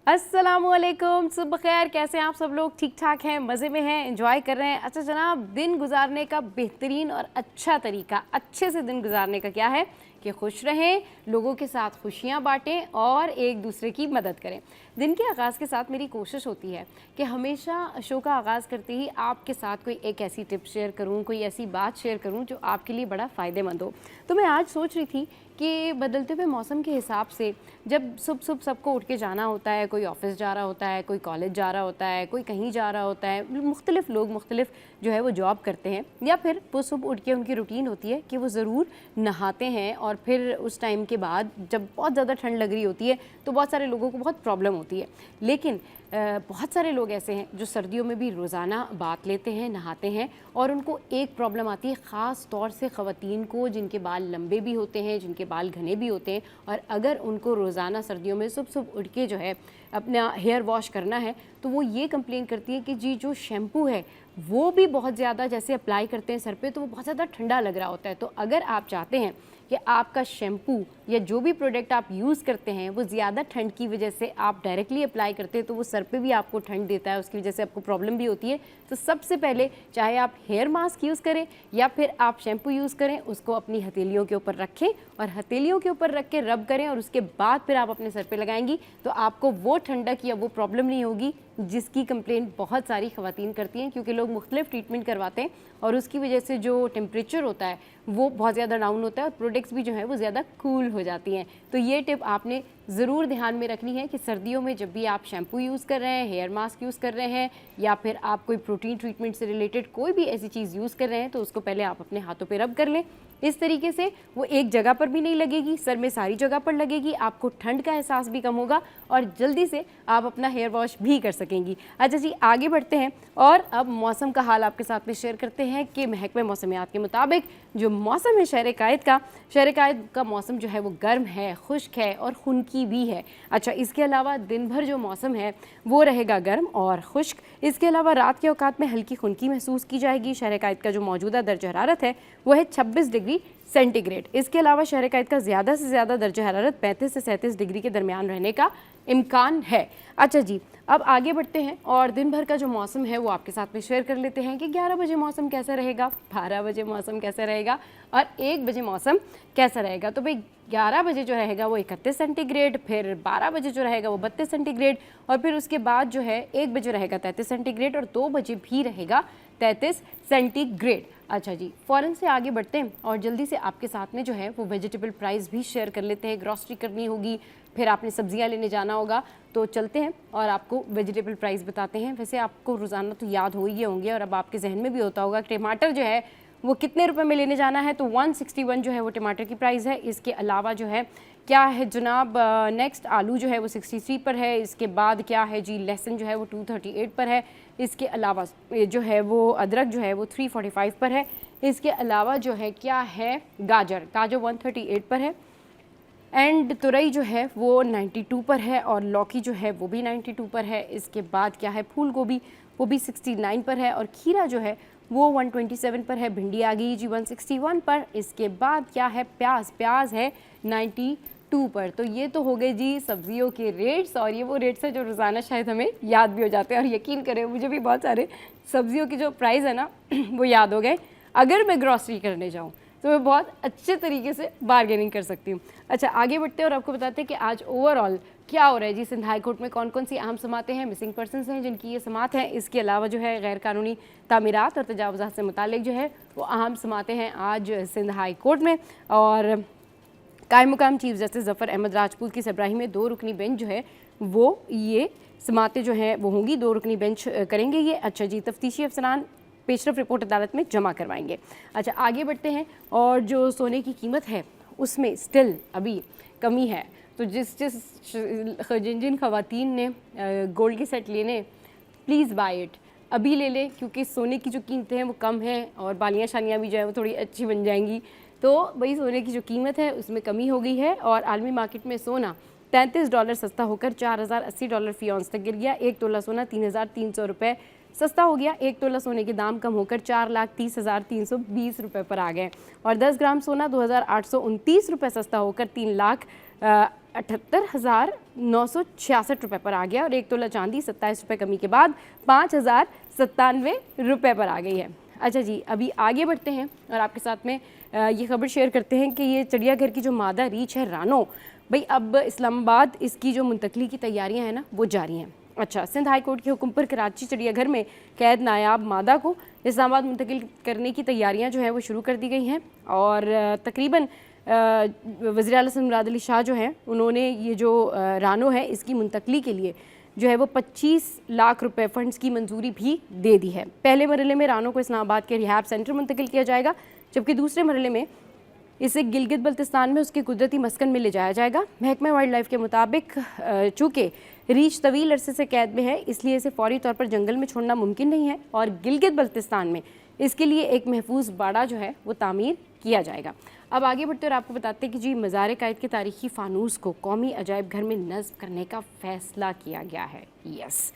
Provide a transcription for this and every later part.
अस्सलामुअलैकुम, सुबह खैर। कैसे हैं आप सब लोग? ठीक ठाक हैं, मज़े में हैं, एंजॉय कर रहे हैं। अच्छा जनाब, दिन गुजारने का बेहतरीन और अच्छा तरीका, अच्छे से दिन गुजारने का क्या है कि खुश रहें, लोगों के साथ खुशियां बांटें और एक दूसरे की मदद करें। दिन के आगाज़ के साथ मेरी कोशिश होती है कि हमेशा शो का आगाज़ करते ही आपके साथ कोई एक ऐसी टिप शेयर करूं, कोई ऐसी बात शेयर करूं जो आपके लिए बड़ा फ़ायदेमंद हो। तो मैं आज सोच रही थी कि बदलते हुए मौसम के हिसाब से जब सुबह सुबह सबको उठ के जाना होता है, कोई ऑफिस जा रहा होता है, कोई कॉलेज जा रहा होता है, कोई कहीं जा रहा होता है, मुख्तलिफ लोग मुख्तलिफ जो है वो जॉब करते हैं, या फिर वो सुबह उठ के उनकी रूटीन होती है कि वो ज़रूर नहाते हैं। और फिर उस टाइम के बाद जब बहुत ज़्यादा ठंड लग रही होती है तो बहुत सारे लोगों को बहुत प्रॉब्लम होती है। लेकिन बहुत सारे लोग ऐसे हैं जो सर्दियों में भी रोज़ाना बाथ लेते हैं, नहाते हैं, और उनको एक प्रॉब्लम आती है, ख़ास तौर से ख़वातीन को जिनके बाल लंबे भी होते हैं, जिनके बाल घने भी होते हैं, और अगर उनको रोज़ाना सर्दियों में सुबह सुबह उठ के जो है अपना हेयर वॉश करना है तो वो ये कंप्लेन करती है कि जी जो शैम्पू है वो भी बहुत ज़्यादा जैसे अप्लाई करते हैं सर पे तो वो बहुत ज़्यादा ठंडा लग रहा होता है। तो अगर आप चाहते हैं कि आपका शैम्पू या जो भी प्रोडक्ट आप यूज़ करते हैं वो ज़्यादा ठंड की वजह से आप डायरेक्टली अप्लाई करते हैं तो वो सर पे भी आपको ठंड देता है, उसकी वजह से आपको प्रॉब्लम भी होती है, तो सबसे पहले चाहे आप हेयर मास्क यूज़ करें या फिर आप शैम्पू यूज़ करें, उसको अपनी हथेलियों के ऊपर रखें और हथेलियों के ऊपर रख के रब करें और उसके बाद फिर आप अपने सर पे लगाएंगी तो आपको वो ठंडक या वो प्रॉब्लम नहीं होगी जिसकी कंप्लेंट बहुत सारी ख़वातीन करती हैं, क्योंकि लोग मुख्तलिफ ट्रीटमेंट करवाते हैं और उसकी वजह से जो टेम्परेचर होता है वो बहुत ज़्यादा डाउन होता है और प्रोडक्ट्स भी जो है वो ज़्यादा कूल हो जाती हैं। तो ये टिप आपने ज़रूर ध्यान में रखनी है कि सर्दियों में जब भी आप शैम्पू यूज़ कर रहे हैं, हेयर मास्क यूज़ कर रहे हैं या फिर आप कोई प्रोटीन ट्रीटमेंट से रिलेटेड कोई भी ऐसी चीज़ यूज़ कर रहे हैं तो उसको पहले आप अपने हाथों पे रब कर लें। इस तरीके से वो एक जगह पर भी नहीं लगेगी, सर में सारी जगह पर लगेगी, आपको ठंड का एहसास भी कम होगा और जल्दी से आप अपना हेयर वॉश भी कर सकेंगी। अच्छा जी, आगे बढ़ते हैं और अब मौसम का हाल आपके साथ में शेयर करते हैं कि महकमे मौसमियात के मुताबिक जो मौसम है शहर कायद का मौसम जो है वो गर्म है, खुश्क है और खुनकी भी है। अच्छा, इसके अलावा दिन भर जो मौसम है वो रहेगा गर्म और खुश्क। इसके अलावा रात के औकात में हल्की खुनकी महसूस की जाएगी। शहर कायद का जो मौजूदा दर्ज हरारत है वो है 26 डिग्री सेंटीग्रेड। इसके अलावा शहर कायद का ज़्यादा से ज़्यादा दर्ज हरारत 35 से 37 डिग्री के दरमियान रहने का इम्कान है। अच्छा जी, अब आगे बढ़ते हैं और दिन भर का जो मौसम है वो आपके साथ में शेयर कर लेते हैं कि 11 बजे मौसम कैसा रहेगा, 12 बजे मौसम कैसा रहेगा और 1 बजे मौसम कैसा रहेगा। तो भाई 11 बजे जो रहेगा वो 31 सेंटीग्रेड, फिर 12 बजे जो रहेगा वो 32 सेंटीग्रेड और फिर उसके बाद जो है 1 बजे रहेगा 33 सेंटीग्रेड और 2 बजे भी रहेगा 33 सेंटीग्रेड। अच्छा जी, फ़ौरन से आगे बढ़ते हैं और जल्दी से आपके साथ में जो है वो वेजिटेबल प्राइस भी शेयर कर लेते हैं। ग्रॉसरी करनी होगी, फिर आपने सब्जियां लेने जाना होगा, तो चलते हैं और आपको वेजिटेबल प्राइस बताते हैं। वैसे आपको रोज़ाना तो याद हो ही होंगे और अब आपके जहन में भी होता होगा टमाटर जो है वो कितने रुपए में लेने जाना है, तो 161 जो है वो टमाटर की प्राइस है। इसके अलावा जो है क्या है जनाब, नेक्स्ट आलू जो है वो 63 पर है। इसके बाद क्या है जी, लहसुन जो है वो 238 पर है। इसके अलावा जो है वो अदरक जो है वो 345 पर है। इसके अलावा जो है क्या है, गाजर 138 पर है एंड तुरई जो है वो 92 पर है और लौकी जो है वो भी 92 पर है। इसके बाद क्या है, फूल गोभी वो भी 69 पर है और खीरा जो है वो 127 पर है। भिंडी आ गई जी 161 पर। इसके बाद क्या है, प्याज है 92 पर। तो ये तो हो गए जी सब्जियों के रेट्स और ये वो रेट्स है जो रोज़ाना शायद हमें याद भी हो जाते हैं और यकीन करें मुझे भी बहुत सारे सब्जियों की जो प्राइस है ना वो याद हो गए। अगर मैं ग्रॉसरी करने जाऊँ तो मैं बहुत अच्छे तरीके से बार्गेनिंग कर सकती हूँ। अच्छा, आगे बढ़ते हैं और आपको बताते हैं कि आज ओवरऑल क्या हो रहा है जी। सिंध हाई कोर्ट में कौन कौन सी अहम समातें हैं, मिसिंग पर्सनस हैं जिनकी ये समात हैं। इसके अलावा जो है गैर कानूनी तामीरात और तजावुज़ात से मुतालिक जो है वो अहम समातें हैं आज सिंध हाई कोर्ट में। और कायम मुकाम चीफ जस्टिस ज़फ़र अहमद राजपूत की सरबराही में 2 रुकनी बेंच जो है वो ये समातें जो हैं वो होंगी, 2 रुकनी बेंच करेंगे ये। अच्छा जी, तफ्तीशी अफसरान पेशरफ रिपोर्ट अदालत में जमा करवाएंगे। अच्छा, आगे बढ़ते हैं और जो सोने की कीमत है उसमें स्टिल अभी कमी है, तो जिन जिन ख़वातीन ने गोल्ड के सेट लेने, प्लीज़ बाय इट, अभी ले लें क्योंकि सोने की जो कीमतें हैं वो कम हैं और बालियाँ शानियाँ भी जो है वो थोड़ी अच्छी बन जाएंगी। तो भाई सोने की जो कीमत है उसमें कमी हो गई है और आलमी मार्केट में सोना $33 सस्ता होकर $4080 फ़ी औंस तक गिर गया। 1 तोला सोना 3300 रुपये सस्ता हो गया। 1 तोला सोने के दाम कम होकर 4,30,320 रुपये पर आ गए और 10 ग्राम सोना 2,829 रुपये सस्ता होकर 78,966 रुपये पर आ गया और 1 तोला चांदी 27 रुपये कमी के बाद 5,097 रुपये पर आ गई है। अच्छा जी, अभी आगे बढ़ते हैं और आपके साथ में ये खबर शेयर करते हैं कि ये चिड़ियाघर की जो मादा रीछ है रानो, भाई अब इस्लामाबाद इसकी जो मुंतकली की तैयारियां हैं ना वो जारी हैं। अच्छा, सिंध हाई कोर्ट के हुक्म पर कराची चिड़ियाघर में कैद नायाब मादा को इस्लामाबाद मुंतकिल करने की तैयारियां जो है वो शुरू कर दी गई हैं और तकरीबन वज़ीर आला मुराद अली शाह जो हैं उन्होंने ये जो रानो है इसकी मुंतकली के लिए जो है वो 25 लाख रुपए फंड्स की मंजूरी भी दे दी है। पहले मरहले में रानो को इस्लामाबाद के रिहाब सेंटर मुंतकिल किया जाएगा, जबकि दूसरे मरहले में इसे गिलगित बल्तिस्तान में उसके कुदरती मस्कन में ले जाया जाएगा। महकमा वाइल्ड लाइफ के मुताबिक चूँकि रीछ तवील अरसे से कैद में है इसलिए इसे फौरी तौर पर जंगल में छोड़ना मुमकिन नहीं है और गिलगित बल्तिस्तान में इसके लिए एक महफूज बाड़ा जो है वो तामीर किया जाएगा। अब आगे बढ़ते और आपको बताते हैं कि जी मज़ार कायद के तारीखी फ़ानूस को कौमी अजायब घर में नस्ब करने का फ़ैसला किया गया है। यस,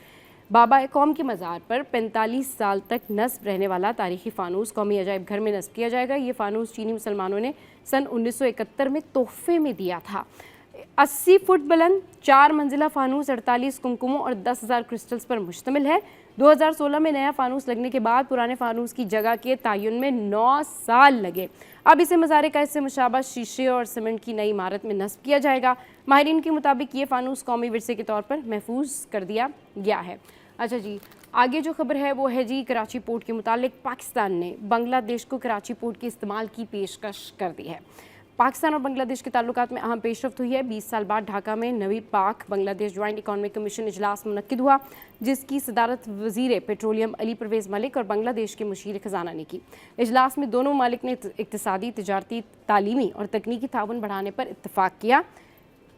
बाबा कौम के मज़ार पर 45 साल तक नस्ब रहने वाला तारीखी फ़ानूस कौमी अजायब घर में नस्ब किया जाएगा। ये फ़ानूस चीनी मुसलमानों ने सन 1971 में तोहफे में दिया था। 80 फुट बुलंद 4 मंजिला फ़ानूस 48 कुमकुमों और 10,000 क्रिस्टल्स पर मुश्तमिल है। 2016 में नया फ़ानूस लगने के बाद पुराने फ़ानूस की जगह के तयन में 9 साल लगे। अब इसे मज़ार कायद से मुशाबा शीशे और सीमेंट की नई इमारत में नस्ब किया जाएगा। माहिरीन के मुताबिक ये फ़ानूस कौमी विरसे के तौर पर महफूज कर दिया गया है। अच्छा जी, आगे जो खबर है वो है जी कराची पोर्ट के मुतालिक पाकिस्तान ने बांग्लादेश को कराची पोर्ट के इस्तेमाल की पेशकश कर दी है। पाकिस्तान और बांग्लादेश के ताल्लुकात में अहम पेशरफ्त हुई है। 20 साल बाद ढाका में नवी पाक बांग्लादेश ज्वाइंट इकॉनमिक कमीशन इजलास मुनक्किद हुआ, जिसकी सदारत वज़ीर पेट्रोलियम अली परवेज़ मलिक और बांग्लादेश के मुशीर ख़जाना ने की। इजलास में दोनों ममालिक ने इक़्तिसादी, तिजारती, तालीमी और तकनीकी ताउन बढ़ाने पर इत्तफ़ाक़ किया।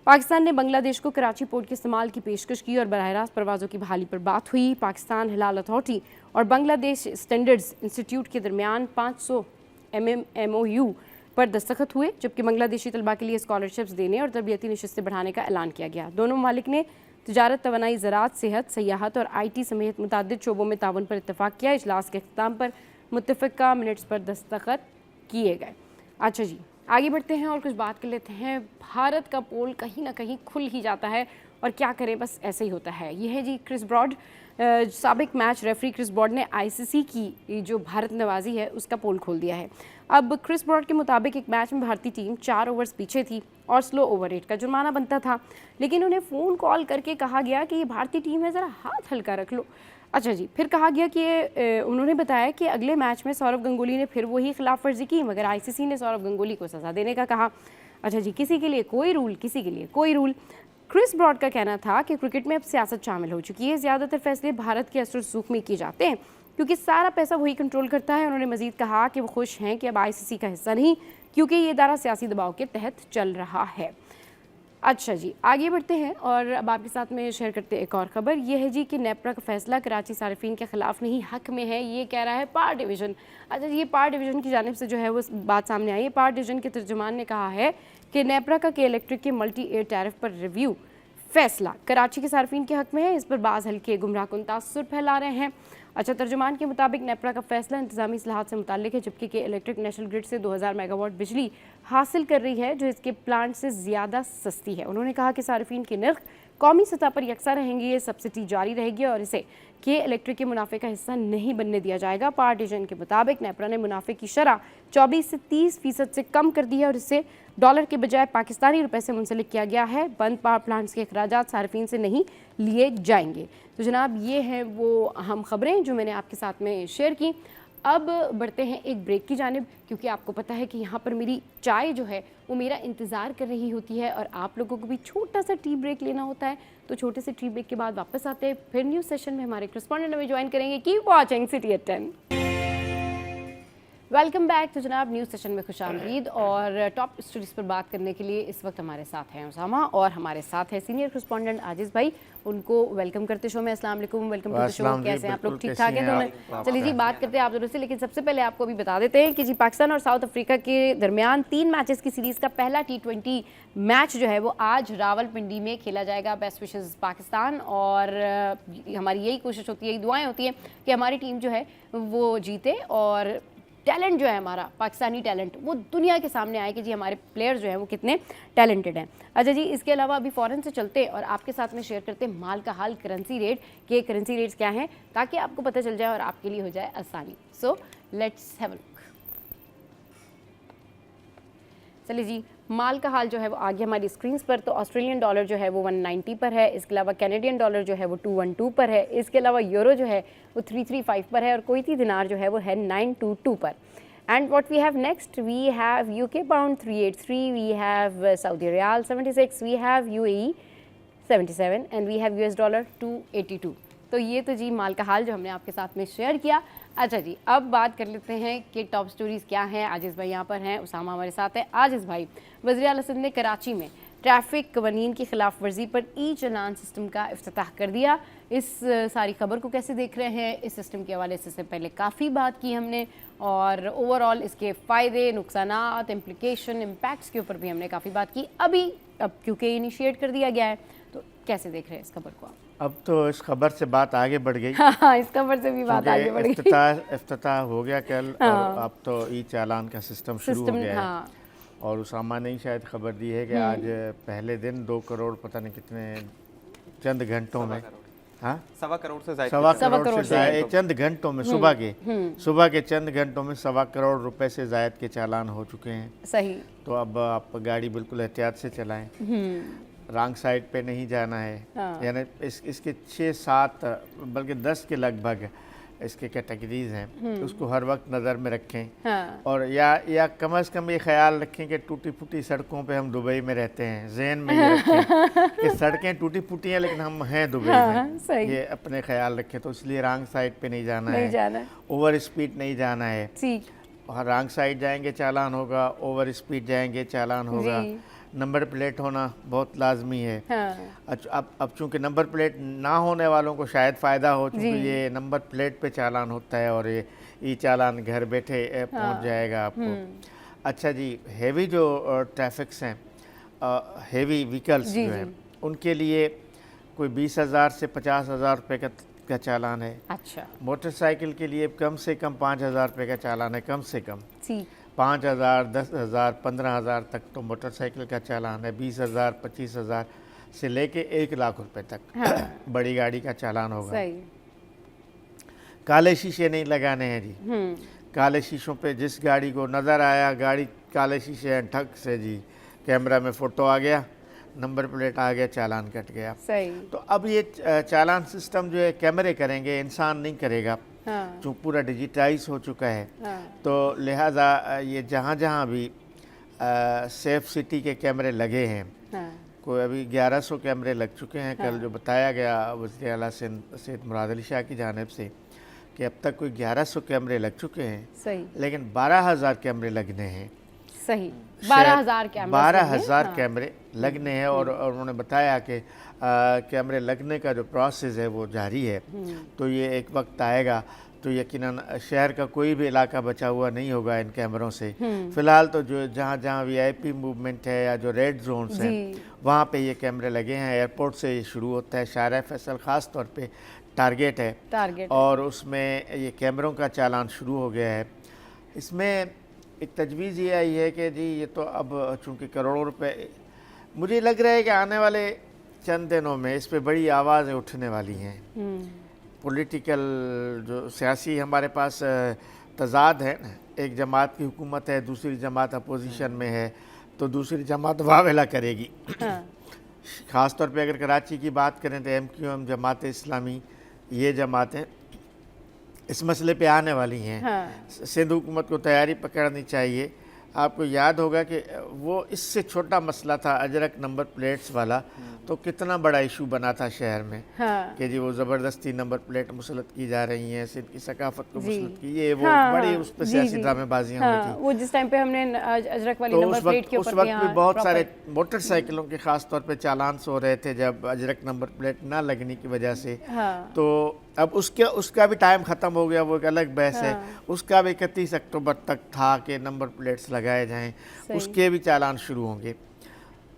पाकिस्तान ने बांग्लादेश को कराची पोर्ट के इस्तेमाल की पेशकश की और बराह रास्त परवाज़ों की बहाली पर बात हुई। पाकिस्तान हिलाल अथॉरिटी और बांग्लादेश स्टैंडर्ड्स इंस्टीट्यूट के दरमियान 500 MOU पर दस्तखत हुए, जबकि बांग्लादेशी तलबा के लिए स्कॉलरशिप्स देने और तरबियती नशिस्तें बढ़ाने का ऐलान किया गया। दोनों ममालिक ने तिजारत, तवानाई, ज़राअत, सेहत, सयाहत और IT समेत मुतअद्दिद शोबों में ताउन पर इत्तफ़ाक़ किया। इजलास के अख्ताम पर मुत्तफ़िका मिनट्स पर दस्तखत किए गए। अच्छा जी, आगे बढ़ते हैं और कुछ बात कर लेते हैं। भारत का पोल कहीं ना कहीं खुल ही जाता है और क्या करें, बस ऐसे ही होता है। ये है जी क्रिस ब्रॉड, साबिक मैच रेफरी क्रिस ब्रॉड ने ICC की जो भारत नवाजी है उसका पोल खोल दिया है। अब क्रिस ब्रॉड के मुताबिक एक मैच में भारतीय टीम 4 ओवर्स पीछे थी और स्लो ओवर रेट का जुर्माना बनता था, लेकिन उन्हें फ़ोन कॉल करके कहा गया कि ये भारतीय टीम है, ज़रा हाथ हल्का रख लो। अच्छा जी, फिर कहा गया कि उन्होंने बताया कि अगले मैच में सौरव गंगुली ने फिर वही खिलाफ वर्जी की, मगर ICC ने सौरव गंगुली को सज़ा देने का कहा। अच्छा जी, किसी के लिए कोई रूल, किसी के लिए कोई रूल। क्रिस ब्रॉड का कहना था कि क्रिकेट में अब सियासत शामिल हो चुकी है, ज़्यादातर फैसले भारत के असर रसूख में किए जाते हैं क्योंकि सारा पैसा वही कंट्रोल करता है। उन्होंने मजीद कहा कि वो खुश हैं कि अब ICC का हिस्सा नहीं, क्योंकि ये इदारा सियासी दबाव के तहत चल रहा है। अच्छा जी, आगे बढ़ते हैं और अब आपके साथ में शेयर करते हैं एक और ख़बर। ये है जी कि नेपरा का फैसला कराची सारिफीन के ख़िलाफ़ नहीं हक में है, ये कह रहा है पार डिवीज़न। अच्छा जी, ये पार डिवीज़न की जानिब से जो है वो बात सामने आई है। पार डिवीज़न के तर्जुमान ने कहा है कि नेपरा का के इलेक्ट्रिक के मल्टी एयर टैरिफ पर रिव्यू फैसला कराची के सार्फिन के हक में है। इस पर बाज़ हल्के गुमराहकुन तासुर फैला रहे हैं। अच्छा, तर्जुमान के मुताबिक नेपरा का फैसला इंतजामी इस्लाहात से मुताल्लिक है, जबकि के इलेक्ट्रिक नेशनल ग्रिड से 2000 मेगावाट बिजली हासिल कर रही है जो इसके प्लांट से ज़्यादा सस्ती है। उन्होंने कहा कि सार्फिन के नर्ख कौमी सतह पर यकसा रहेंगे, ये सब्सिडी जारी रहेगी और इसे के इलेक्ट्रिक के मुनाफे का हिस्सा नहीं बनने दिया जाएगा। पावर डिवीजन के मुताबिक नेपरा ने मुनाफे की शरह 24 से 30% से कम कर दी है और इसे डॉलर के बजाय पाकिस्तानी रुपए से मुंसलिक किया गया है। बंद पावर प्लांट्स के अखराजात सार्फिन से नहीं लिए जाएंगे। तो जनाब, ये हैं वो अहम खबरें जो मैंने आपके साथ में शेयर की। अब बढ़ते हैं एक ब्रेक की जानिब, क्योंकि आपको पता है कि यहाँ पर मेरी चाय जो है वो मेरा इंतज़ार कर रही होती है और आप लोगों को भी छोटा सा टी ब्रेक लेना होता है। तो छोटे से टी ब्रेक के बाद वापस आते हैं, फिर न्यूज़ सेशन में हमारे करस्पॉन्डेंट हमें ज्वाइन करेंगे। Keep watching city at 10। Welcome back. तो जनाब, न्यूज़ सेशन में खुशामदीद और टॉप स्टोरीज पर बात करने के लिए इस वक्त हमारे साथ हैं उसामा और हमारे साथ है सीनियर करस्पॉन्डेंट आजिज़ भाई। उनको वेलकम करते शो में। अस्सलाम वालेकुम, वेलकम टू द शो। कैसे हैं आप लोग? ठीक ठाक हैं दोनों? चलिए जी, बात करते हैं आप दोनों से, लेकिन सबसे पहले आपको अभी बता देते हैं कि जी पाकिस्तान और साउथ अफ्रीका के दरमियान 3 मैचेस की सीरीज़ का पहला T20 मैच जो है वो आज रावलपिंडी में खेला जाएगा। बेस्ट विशेज़ पाकिस्तान, और हमारी यही कोशिश होती है, यही दुआएं होती हैं कि हमारी टीम जो है वो जीते और टैलेंट जो है हमारा पाकिस्तानी टैलेंट वो दुनिया के सामने आए कि जी हमारे प्लेयर्स जो हैं वो कितने टैलेंटेड हैं। अच्छा जी, इसके अलावा अभी फ़ौरन से चलते और आपके साथ में शेयर करते माल का हाल, करेंसी रेट के करेंसी रेट्स क्या हैं, ताकि आपको पता चल जाए और आपके लिए हो जाए आसानी। So let's have a look. चलिए जी, माल का हाल जो है वो आगे हमारी स्क्रीन पर। तो ऑस्ट्रेलियन डॉलर जो है वो 190 पर है, इसके अलावा कैनेडियन डॉलर जो है वो 212 पर है, इसके अलावा यूरो जो है वो 335 पर है और कुवैती दिनार जो है वो है 922 पर। And what we have next, we have UK pound 383, we have Saudi riyal 76, we have UAE 77 and we have US dollar 282। तो ये तो जी माल का हाल जो हमने आपके साथ में शेयर किया। अच्छा जी, अब बात कर लेते हैं कि टॉप स्टोरीज़ क्या हैं। आजिज़ भाई यहाँ पर हैं, उसामा हमारे साथ है। आजिज़ भाई, वज़ीर आला सिंध ने कराची में ट्रैफिक कवानीन की खिलाफ वर्जी पर ई चालान सिस्टम का इफ्तिताह कर दिया। इस सारी खबर को कैसे देख रहे हैं? इस सिस्टम के हवाले से पहले काफ़ी बात की हमने और ओवरऑल इसके फ़ायदे, नुकसानात, इम्प्लिकेशन, इम्पैक्ट्स के ऊपर भी हमने काफ़ी बात की। अब क्योंकि इनिशिएट कर दिया गया है, तो कैसे देख रहे हैं इस खबर को आप? अब तो इस खबर से बात आगे बढ़ गई। हाँ, इस खबर से भी बात आगे बढ़ गई। इफ्तिताह हो गया कल और अब तो ई चालान का सिस्टम शुरू हो गया है। और उसामा ने ही शायद खबर दी है कि आज पहले दिन 2 करोड़ पता नहीं कितने चंद घंटों में, हाँ, सवा करोड़ से ज़ायद चंद घंटों में, सुबह के चंद घंटों में 1.25 करोड़ रुपए से ज़ायद के चालान हो चुके हैं। सही। तो अब आप गाड़ी बिल्कुल एहतियात से चलाएं, रॉन्ग साइड पे नहीं जाना है। यानी इसके 6-7 बल्कि 10 के लगभग इसके कैटेगरीज हैं, उसको हर वक्त नज़र में रखें। और या कम से कम ये ख्याल रखें कि टूटी फूटी सड़कों पे हम दुबई में रहते हैं, जहन में ये रखें कि सड़कें टूटी फूटी हैं लेकिन हम हैं दुबई में, ये अपने ख्याल रखें। तो इसलिए रॉन्ग साइड पे नहीं जाना है, ओवर स्पीड नहीं जाना है। और रॉन्ग साइड जाएंगे चालान होगा, ओवर स्पीड जाएंगे चालान होगा। नंबर प्लेट होना बहुत लाजमी है। अब चूंकि नंबर प्लेट ना होने वालों को शायद फ़ायदा हो, चूँकि ये नंबर प्लेट पे चालान होता है और ये ई चालान घर बैठे पहुंच जाएगा आपको। अच्छा जी, हेवी जो ट्रैफिक्स हैं, हेवी व्हीकल्स जो हैं, उनके लिए कोई 20,000 से 50,000 रुपये का चालान है। अच्छा। मोटरसाइकिल के लिए कम से कम 5,000 रुपये का चालान है, कम से कम 5,000, 10,000, 15,000 तक तो मोटरसाइकिल का चालान है। 20,000, 25,000 से लेके 1 लाख रुपए तक बड़ी गाड़ी का चालान होगा। सही। काले शीशे नहीं लगाने हैं जी। काले शीशों पे जिस गाड़ी को नज़र आया गाड़ी काले शीशे हैं, ठग से जी कैमरा में फ़ोटो आ गया, नंबर प्लेट आ गया, चालान कट गया। सही। तो अब ये चालान सिस्टम जो है कैमरे करेंगे, इंसान नहीं करेगा। जो पूरा डिजिटाइज हो चुका है। तो लिहाजा ये जहाँ जहाँ भी सेफ सिटी के कैमरे लगे हैं, कोई अभी 1100 कैमरे लग चुके हैं। कल जो बताया गया वज़ीर आला सैयद मुराद अली शाह की जानिब से कि अब तक कोई 1100 कैमरे लग चुके हैं। सही। लेकिन 12,000 कैमरे लगने हैं। सही। 12,000 कैमरे लगने हैं और उन्होंने बताया कि कैमरे लगने का जो प्रोसेस है वो जारी है। तो ये एक वक्त आएगा तो यकीनन शहर का कोई भी इलाका बचा हुआ नहीं होगा इन कैमरों से। फ़िलहाल तो जो जहाँ जहाँ वीआईपी मूवमेंट है या जो रेड जोन्स हैं वहाँ पे ये कैमरे लगे हैं। एयरपोर्ट से ये शुरू होता है, शाहरा फैसल ख़ास तौर पे टारगेट है और उसमें ये कैमरों का चालान शुरू हो गया है। इसमें एक तजवीज़ ये आई है कि जी ये तो अब चूँकि करोड़ों रुपए, मुझे लग रहा है कि आने वाले चंद दिनों में इस पे बड़ी आवाज़ें उठने वाली हैं। पॉलिटिकल जो सियासी हमारे पास तजाद है, एक जमात की हुकूमत है, दूसरी जमात अपोजिशन में है, तो दूसरी जमात वावेला करेगी। ख़ास तौर पे अगर कराची की बात करें तो MQM जमात इस्लामी, ये जमातें इस मसले पे आने वाली हैं। सिंध हुकूमत को तैयारी पकड़नी चाहिए। आपको याद होगा कि वो इससे छोटा मसला था अजरक नंबर प्लेट्स वाला, तो कितना बड़ा इशू बना था शहर में कि जी वो ज़बरदस्ती नंबर प्लेट मुसलत की जा रही हैं, सिंध की सकाफत को मुसलत की, ये वो बड़ी उस पर सियासी ड्रामेबाजियाँ हुई थी। वो जिस टाइम पे हमने अजरक वाली नंबर प्लेट के ऊपर उस वक्त भी बहुत सारे मोटरसाइकिलों के खास तौर पे चालान हो रहे थे जब अजरक नंबर प्लेट ना लगने की वजह से। तो अब उसका भी टाइम ख़त्म हो गया, वो एक अलग बहस है। उसका भी 31 अक्टूबर तक था कि नंबर प्लेट्स लगाए जाएं, उसके भी चालान शुरू होंगे।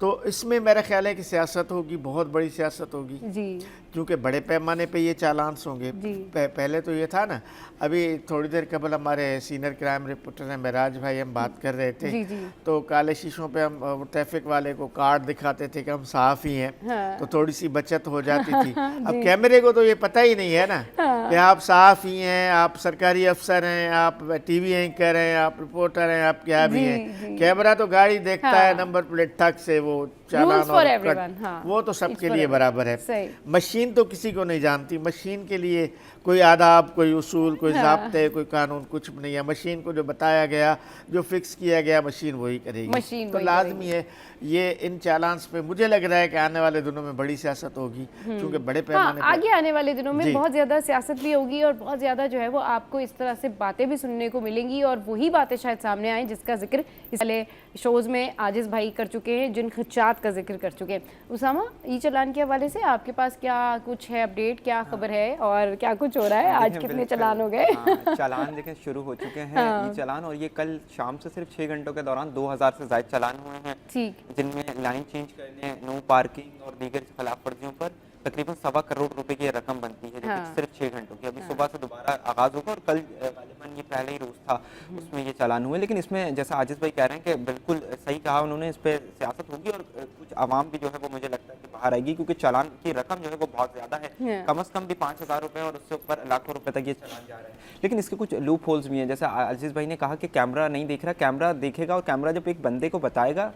तो इसमें मेरा ख्याल है कि सियासत होगी, बहुत बड़ी सियासत होगी जी क्योंकि बड़े पैमाने पे ये चालान्स होंगे। जी पहले तो ये था ना, अभी थोड़ी देर कबल हमारे सीनियर क्राइम रिपोर्टर हैं मेराज भाई, हम बात कर रहे थे जी जी तो काले शीशों पे हम ट्रैफिक वाले को कार्ड दिखाते थे कि हम साफ ही हैं, हाँ। तो थोड़ी सी बचत हो जाती थी। अब जी। कैमरे को तो ये पता ही नहीं है ना हाँ। कि आप साफ ही हैं, आप सरकारी अफसर हैं, आप टीवी एंकर हैं, आप रिपोर्टर हैं, आप क्या भी जी, हैं। जी। कैमरा तो गाड़ी देखता हाँ। है, नंबर प्लेट ठक से वो चालान Rules for और everyone, कट, हाँ। वो तो It's सबके for लिए everyone। बराबर है। सही। मशीन तो किसी को नहीं जानती, मशीन के लिए कोई आदाब, कोई उसूल, कोई हाँ। ज़ाब्ते, कोई कानून कुछ भी नहीं है। मशीन को जो बताया गया, जो फिक्स किया गया, मशीन वही करेगी। मशीन तो वही लाजमी है ये इन चालान्स पे मुझे लग रहा है कि आने वाले दिनों में बड़ी सियासत होगी क्योंकि बड़े हाँ, पैमाने पे आगे आने वाले दिनों में जी। बहुत ज़्यादा सियासत भी होगी और बहुत ज़्यादा जो है वो आपको इस तरह से बातें भी सुनने को मिलेंगी और वही बातें शायद सामने आए जिसका जिक्र इस वाले शोज़ में आजिज़ भाई कर चुके हैं, जिन खदशात का जिक्र कर चुके हैं। उसामा, ई चालान के हवाले से आपके पास क्या कुछ है अपडेट, क्या खबर है और क्या कुछ हो रहा है? आज कितने चालान हो गए? चालान देखें शुरू हो चुके हैं ई चालान, और ये कल शाम से सिर्फ 6 घंटों के दौरान 2000 से ज़ायद चालान हुए हैं, ठीक। जिनमें लाइन चेंज करने, नो पार्किंग और दीगर खिलाफ वर्जियों पर तकरीबन 1.25 करोड़ रुपए की रकम बनती है, जो कि सिर्फ 6 घंटों की। अभी सुबह से दोबारा आगाज होगा और कल गालिबन ये पहले ही रोज था उसमें ये चालान हुए। लेकिन इसमें जैसा आजिज़ भाई कह रहे हैं कि बिल्कुल सही कहा उन्होंने, इस पर सियासत होगी और कुछ आवाम भी जो है वो मुझे लगता है कि बाहर आएगी क्योंकि चालान की रकम जो है वो बहुत ज़्यादा है, कम से कम भी 5000 रुपये और उससे ऊपर लाखों रुपए तक ये चालान जा रहा है। लेकिन इसके कुछ लूप होल्स भी हैं, जैसा आजिज़ भाई ने कहा कि कैमरा नहीं देख रहा, कैमरा देखेगा और कैमरा जब एक बंदे को बताएगा,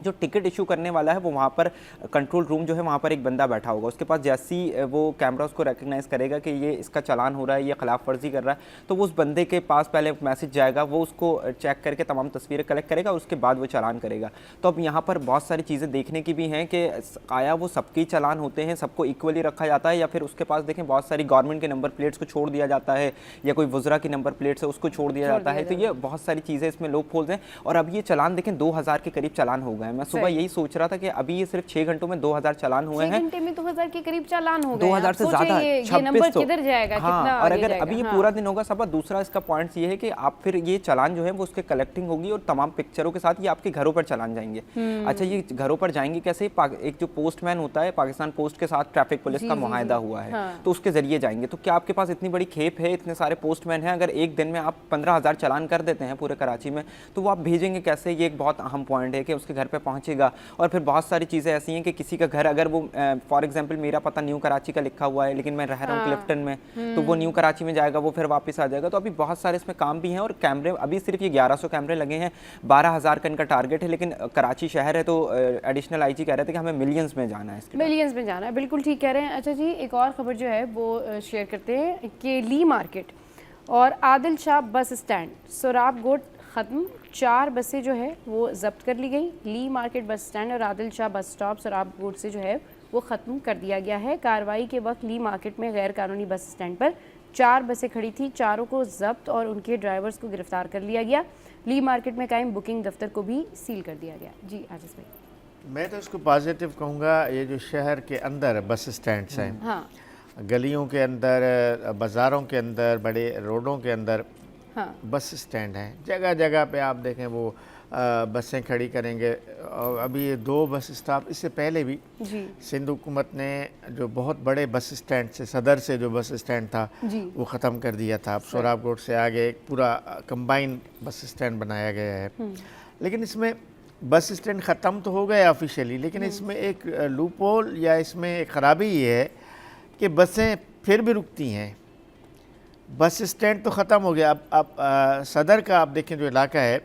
जो टिकट इशू करने वाला है वो वहाँ पर कंट्रोल रूम जो है वहाँ पर एक बंदा बैठा होगा, उसके पास जैसी वो कैमरा उसको रिकग्नाइज करेगा कि ये इसका चालान हो रहा है, ये खिलाफ वर्जी कर रहा है, तो वो उस बंदे के पास पहले मैसेज जाएगा, वो उसको चेक करके तमाम तस्वीरें कलेक्ट करेगा और उसके बाद वो चालान करेगा। तो अब यहाँ पर बहुत सारी चीज़ें देखने की भी हैं कि आया वो सबके चालान होते हैं, सबको इक्वली रखा जाता है, या फिर उसके पास देखें बहुत सारी गवर्नमेंट के नंबर प्लेट्स को छोड़ दिया जाता है, या कोई वज़रा की नंबर प्लेट्स है उसको छोड़ दिया जाता है। तो ये बहुत सारी चीज़ें इसमें लूप होल्स हैं। और अब ये चालान देखें 2000 के करीब चालान हो गए। मैं सुबह यही सोच रहा था कि अभी ये सिर्फ 6 घंटों में 2000 चालान हुए हैं। 6 घंटे में 2000 के करीब चालान हो गए। 2000 से ज्यादा, ये नंबर किधर जाएगा, हाँ, कितना और आगे अगर जाएगा? अभी ये हाँ। पूरा दिन होगा सब। दूसरा इसका पॉइंट ये है कि आप फिर ये चालान जो है वो उसके कलेक्टिंग होगी और तमाम पिक्चरों के साथ ये आपके घरों पर चालान जाएंगे। अच्छा, ये घरों पर जाएंगे कैसे? एक जो पोस्टमैन होता है, पाकिस्तान पोस्ट के साथ ट्रैफिक पुलिस का मुआहदा हुआ है, तो उसके जरिए जाएंगे। तो क्या आपके पास इतनी बड़ी खेप है, इतने सारे पोस्टमैन हैं, अगर एक दिन में आप 15000 चालान कर देते हैं पूरे कराची में, तो वो आप भेजेंगे कैसे? ये एक बहुत अहम पॉइंट है कि उसके घर पे पहुंचेगा। और फिर बहुत सारी चीज़ें ऐसी हैं कि किसी का घर, अगर वो फॉर एग्जांपल मेरा पता न्यू कराची का लिखा हुआ है लेकिन मैं रह रहा हूँ क्लिफ्टन में, तो वो न्यू कराची में जाएगा, वो फिर वापस आ जाएगा। तो अभी बहुत सारे इसमें काम भी हैं। और कैमरे अभी सिर्फ ये 1100 कैमरे लगे हैं, 12000 का इनका टारगेट है, लेकिन कराची शहर है तो एडिशनल आईजी कह रहे थे कि हमें मिलियंस में जाना है, मिलियंस में जाना है। बिल्कुल ठीक कह रहे हैं। अच्छा जी, एक और खबर जो है वो शेयर करते हैं कि ली मार्केट और आदिल शाह बस स्टैंड सोराब गोट ख़त्म। 4 बसें जो है वो जब्त कर ली गई। ली मार्केट बस स्टैंड और आदिल शाह बस स्टॉप सोराब गोट से जो है वो ख़त्म कर दिया गया है। कार्रवाई के वक्त ली मार्केट में गैर कानूनी बस स्टैंड पर 4 बसें खड़ी थी, चारों को जब्त और उनके ड्राइवर्स को गिरफ्तार कर लिया गया। ली मार्केट में कायम बुकिंग दफ्तर को भी सील कर दिया गया। जी आजिज़ भाई। मैं तो इसको पॉजिटिव कहूँगा। ये जो शहर के अंदर बस स्टैंड्स हैं, हाँ, गलियों के अंदर, बाज़ारों के अंदर, बड़े रोडों के अंदर हाँ, बस स्टैंड हैं। जगह जगह पे आप देखें वो बसें खड़ी करेंगे। और अभी ये 2 बस स्टॉप, इससे पहले भी जी सिंध हुकूमत ने जो बहुत बड़े बस स्टैंड से, सदर से जो बस स्टैंड था जी वो ख़त्म कर दिया था। अब सोराब गोट से आगे एक पूरा कंबाइन बस स्टैंड बनाया गया है। लेकिन इसमें बस स्टैंड ख़त्म तो हो गया ऑफिशियली, लेकिन इसमें एक लूप होल या इसमें एक ख़राबी ये है कि बसें फिर भी रुकती हैं। बस स्टैंड तो ख़त्म हो गया। अब सदर का आप देखें जो इलाका है,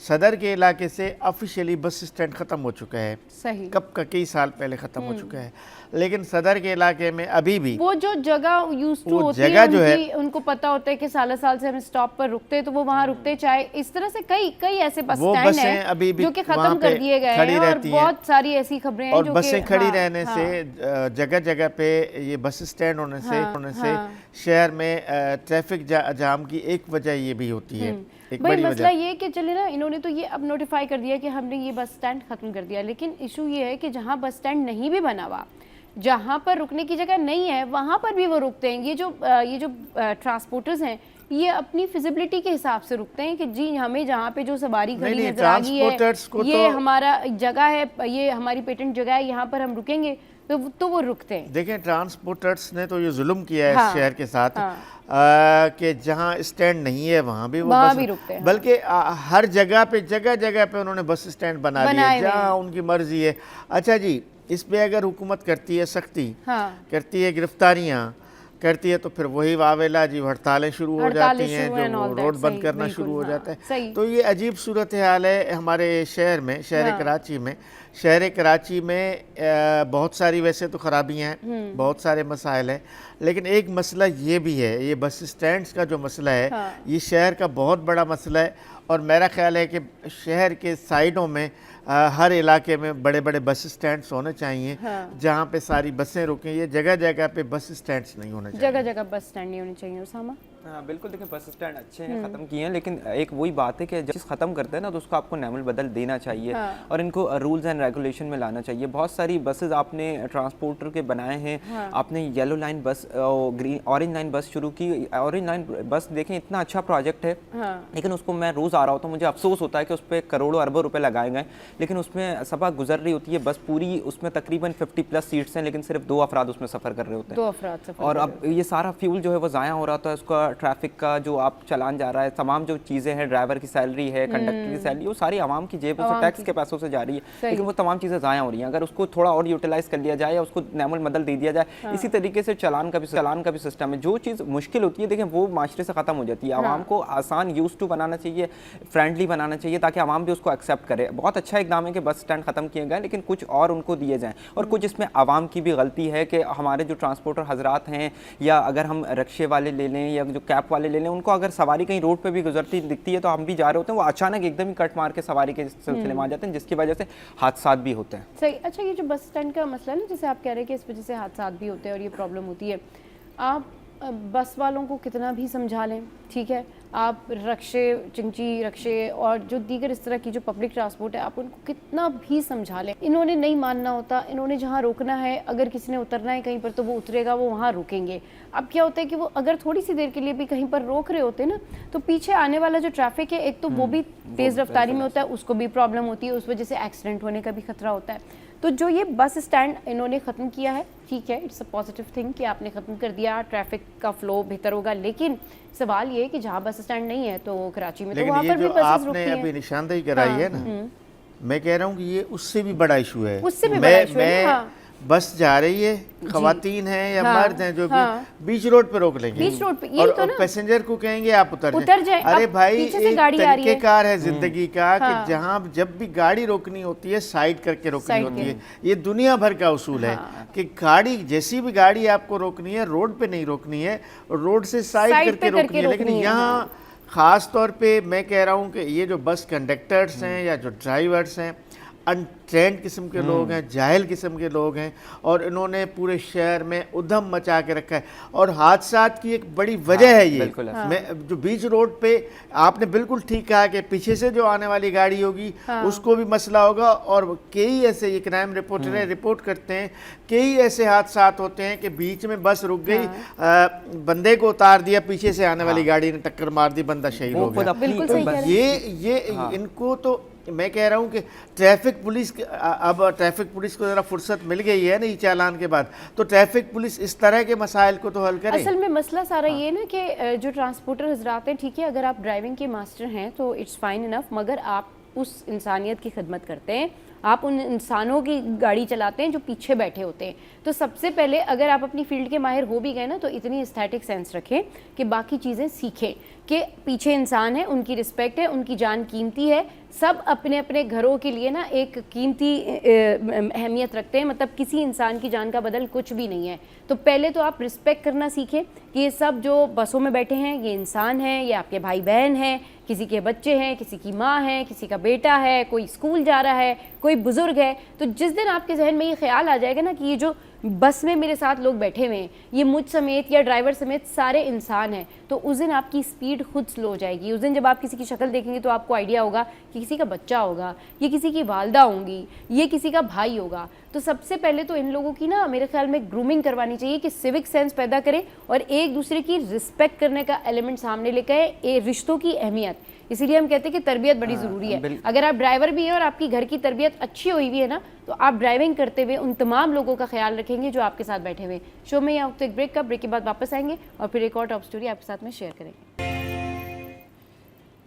सदर के इलाके से ऑफिशियली बस स्टैंड ख़त्म हो चुका है। सही। कब का, कई साल पहले ख़त्म हो चुका है। लेकिन सदर के इलाके में अभी भी वो जो जगह यूज टू वो होती जगह है, जो है, उनको पता होता है कि साल साल से हम स्टॉप पर रुकते हैं तो वो वहाँ रुकते, चाहे इस तरह से कई ऐसे बस वो स्टैंड बसें हैं अभी भी जो कि वहाँ खत्म पे कर दिए गए खड़ी हैं। और रहती हैं। बहुत सारी ऐसी खबरें हैं और जो बसें कि खड़ी हाँ, रहने हाँ, से जगह जगह पे ये बस स्टैंड होने से हाँ। शहर में ट्रैफिक जाम की एक वजह ये भी होती है, एक भाई बड़ी मसला वजह। ये कि चले ना, इन्होंने तो ये अब नोटिफाई कर दिया कि हमने ये बस स्टैंड खत्म कर दिया, लेकिन इशू ये है कि जहाँ बस स्टैंड नहीं भी बना हुआ, जहाँ पर रुकने की जगह नहीं है वहाँ पर भी वो रुकते हैं। ये जो ट्रांसपोर्टर्स हैं ये अपनी फिजिबिलिटी के हिसाब से रुकते हैं कि जी हमें जहाँ पे जो सवारी खड़ी नहीं, नजर आ गई ट्रांसपोर्टर्स को है, ये तो- हमारा जगह है, ये हमारी पेटेंट जगह है, यहाँ पर हम रुकेंगे, तो वो रुकते हैं। देखें, ट्रांसपोर्टर्स ने तो ये जुल्म किया है हाँ, इस शहर के साथ, कि जहाँ स्टैंड नहीं है वहाँ भी वो वहाँ बस, भी रुकते हैं। बल्कि हर जगह पे उन्होंने बस स्टैंड बना दिए बनाए हुए जहाँ उनकी मर्जी है। अच्छा जी, इस पे अगर हुकूमत करती है सख्ती, हाँ। करती है गिरफ्तारियाँ करती है, तो फिर वही वावेला जी, हड़तालें शुरू हो जाती हैं, जो रोड बंद करना शुरू हो जाता है। तो ये अजीब सूरत हाल है हमारे शहर में, शहर कराची में। शहर कराची में बहुत सारी वैसे तो खराबियाँ हैं, बहुत सारे मसाइल हैं, लेकिन एक मसला ये भी है, ये बस स्टैंड्स का जो मसला है, ये शहर का बहुत बड़ा मसला है। और मेरा ख्याल है कि शहर के साइडों में हर इलाके में बड़े बड़े बस स्टैंड्स होने चाहिए, जहाँ पे सारी बसें रुकें। ये जगह जगह पे बस स्टैंड्स नहीं होने चाहिए, जगह जगह बस स्टैंड नहीं होने चाहिए। उसामा? हाँ बिल्कुल, देखिए बस स्टैंड अच्छे हैं, ख़त्म किए हैं, लेकिन एक वही बात है कि जब चीज़ ख़त्म करते हैं ना तो उसको आपको नैमल बदल देना चाहिए और इनको रूल्स एंड रेगुलेशन में लाना चाहिए। बहुत सारी बसेस आपने ट्रांसपोर्टर के बनाए हैं, आपने येलो लाइन बस, ग्रीन ऑरेंज लाइन बस शुरू की। ऑरेंज लाइन बस देखें, इतना अच्छा प्रोजेक्ट है, लेकिन उसको मैं रोज़ आ रहा होता हूँ, मुझे अफसोस होता है कि उस पर करोड़ों अरबों रुपए लगाए गए, लेकिन उसमें सभा गुजर रही होती है बस पूरी, उसमें तकरीबन 50+ सीट्स हैं, लेकिन सिर्फ 2 अफराद उसमें सफ़र कर रहे होते हैं। 2 अफराद सफ़र, और अब ये सारा फ्यूल जो है वो ज़ाया हो रहा था, उसका ट्रैफिक का जो आप चलान जा रहा है, तमाम जो चीज़ें हैं, ड्राइवर की सैलरी है, कंडक्टर की सैलरी, वो सारी आवाम की जेब से, टैक्स के पैसों से जा रही है, लेकिन वो तमाम चीज़ें ज़ाया हो रही हैं। अगर उसको थोड़ा और यूटिलाइज कर लिया जाए या उसको नैमुल बदल दे दिया जाए, इसी तरीके से चलान का भी सिस्टम है। जो चीज़ मुश्किल होती है देखें वो माशरे से ख़त्म हो जाती है। आवाम को आसान, यूज टू बनाना चाहिए, फ्रेंडली बनाना चाहिए, ताकि आवाम भी उसको एक्सेप्ट करे। बहुत अच्छा इकदाम है कि बस स्टैंड ख़त्म किए गए, लेकिन कुछ और उनको दिए जाएँ। और कुछ इसमें आवाम की भी गलती है कि हमारे जो ट्रांसपोर्टर हजरात हैं, या अगर हम रिक्शे वाले ले लें या जो कैब वाले ले लें, उनको अगर सवारी कहीं रोड पे भी गुजरती दिखती है तो हम भी जा रहे होते हैं, वो अचानक एकदम ही कट मार के सवारी के सिलसिले में आ जाते हैं, जिसकी वजह से हादसा भी होते हैं। सही। अच्छा, ये जो बस स्टैंड का मसला है ना, जैसे आप कह रहे हैं कि इस वजह से हादसा भी होते हैं और ये प्रॉब्लम होती है, आप बस वालों को कितना भी समझा लें, ठीक है, आप रक्शे, चिंची रक्शे और जो दीगर इस तरह की जो पब्लिक ट्रांसपोर्ट है, आप उनको कितना भी समझा लें, इन्होंने नहीं मानना होता। इन्होंने जहाँ रोकना है, अगर किसी ने उतरना है कहीं पर तो वो उतरेगा, वो वहाँ रुकेंगे। अब क्या होता है कि वो अगर थोड़ी सी देर के लिए भी कहीं पर रोक रहे होते हैं ना, तो पीछे आने वाला जो ट्रैफिक है, एक तो वो भी तेज़ रफ्तारी में होता है, उसको भी प्रॉब्लम होती है, उस वजह से एक्सीडेंट होने का भी खतरा होता है। तो जो ये बस स्टैंड इन्होंने ख़त्म किया है, ठीक है, इट्स अ पॉजिटिव थिंग कि आपने ख़त्म कर दिया, ट्रैफिक का फ्लो बेहतर होगा, लेकिन सवाल ये है कि जहाँ बस स्टैंड नहीं है तो कराची में तो वहाँ पर भी बसेस रुकती हैं। आपने अभी निशानदेही कराई है ना, मैं कह रहा हूँ कि ये उससे भी बड़ा इशू है। उससे भी बड़ा इशू है। हाँ। बस जा रही है, खवातीन हैं या मर्द हैं, जो भी बीच रोड पे रोक लेंगे, बीच रोड पे, और तो ना पैसेंजर को कहेंगे आप उतर जाए। अरे भाई, एक तरीकेकार है जिंदगी का कि जहाँ जब भी गाड़ी रोकनी होती है साइड करके रोकनी होती है। ये दुनिया भर का उसूल है कि गाड़ी, जैसी भी गाड़ी आपको रोकनी है, रोड पे नहीं रोकनी है, रोड से साइड करके रोकनी है। लेकिन यहाँ ख़ास तौर पे मैं कह रहा हूँ कि ये जो बस कंडक्टर्स हैं या जो ड्राइवर्स हैं, अनट्रेंड किस्म के लोग हैं, जाहिल किस्म के लोग हैं, और इन्होंने पूरे शहर में उधम मचा के रखा है। और हादसात की एक बड़ी वजह है ये। मैं जो बीच रोड पे, आपने बिल्कुल ठीक कहा कि पीछे से जो आने वाली गाड़ी होगी उसको भी मसला होगा। और कई ऐसे, ये क्राइम रिपोर्टर रिपोर्ट करते हैं, कई ऐसे हादसात होते हैं कि बीच में बस रुक गई, बंदे को उतार दिया, पीछे से आने वाली गाड़ी ने टक्कर मार दी, बंदा शहीद हो गया। ये इनको तो मैं कह रहा हूँ कि ट्रैफिक पुलिस, अब ट्रैफिक पुलिस को ज़रा फुर्सत मिल गई है ना ई चालान के बाद, तो ट्रैफिक पुलिस इस तरह के मसाइल को तो हल करे। असल में मसला सारा ये ना कि जो ट्रांसपोर्टर हजरात हैं, ठीक है, अगर आप ड्राइविंग के मास्टर हैं तो इट्स फाइन इनफ, मगर आप उस इंसानियत की खिदमत करते हैं, आप उन इंसानों की गाड़ी चलाते हैं जो पीछे बैठे होते हैं। तो सबसे पहले अगर आप अपनी फील्ड के माहिर हो भी गए ना, तो इतनी एस्थेटिक सेंस रखें कि बाकी चीज़ें सीखें कि पीछे इंसान है, उनकी रिस्पेक्ट है, उनकी जान कीमती है। सब अपने अपने घरों के लिए ना एक कीमती अहमियत रखते हैं, मतलब किसी इंसान की जान का बदल कुछ भी नहीं है। तो पहले तो आप रिस्पेक्ट करना सीखें कि ये सब जो बसों में बैठे हैं ये इंसान हैं, ये आपके भाई बहन हैं, किसी के बच्चे हैं, किसी की माँ है, किसी का बेटा है, कोई स्कूल जा रहा है, कोई बुज़ुर्ग है। तो जिस दिन आपके जहन में ये ख्याल आ जाएगा ना कि ये जो बस में मेरे साथ लोग बैठे हुए हैं, ये मुझ समेत या ड्राइवर समेत सारे इंसान हैं, तो उस दिन आपकी स्पीड खुद स्लो हो जाएगी। उस दिन जब आप किसी की शक्ल देखेंगे तो आपको आइडिया होगा कि किसी का बच्चा होगा, ये किसी की वालदा होंगी, ये किसी का भाई होगा। तो सबसे पहले तो इन लोगों की ना मेरे ख्याल में ग्रूमिंग करवानी चाहिए कि सिविक सेंस पैदा करें और एक दूसरे की रिस्पेक्ट करने का एलिमेंट सामने लेकर आए, रिश्तों की अहमियत। इसीलिए हम कहते हैं कि तरबियत बड़ी ज़रूरी है। अगर आप ड्राइवर भी हैं और आपकी घर की तरबियत अच्छी हुई हुई है ना, तो आप ड्राइविंग करते हुए उन तमाम लोगों का ख्याल रखेंगे जो आपके साथ बैठे हुए। शो में यहाँ वक्त एक ब्रेक का, ब्रेक के बाद वापस आएंगे और फिर एक और टॉप स्टोरी आपके साथ में शेयर करेंगे।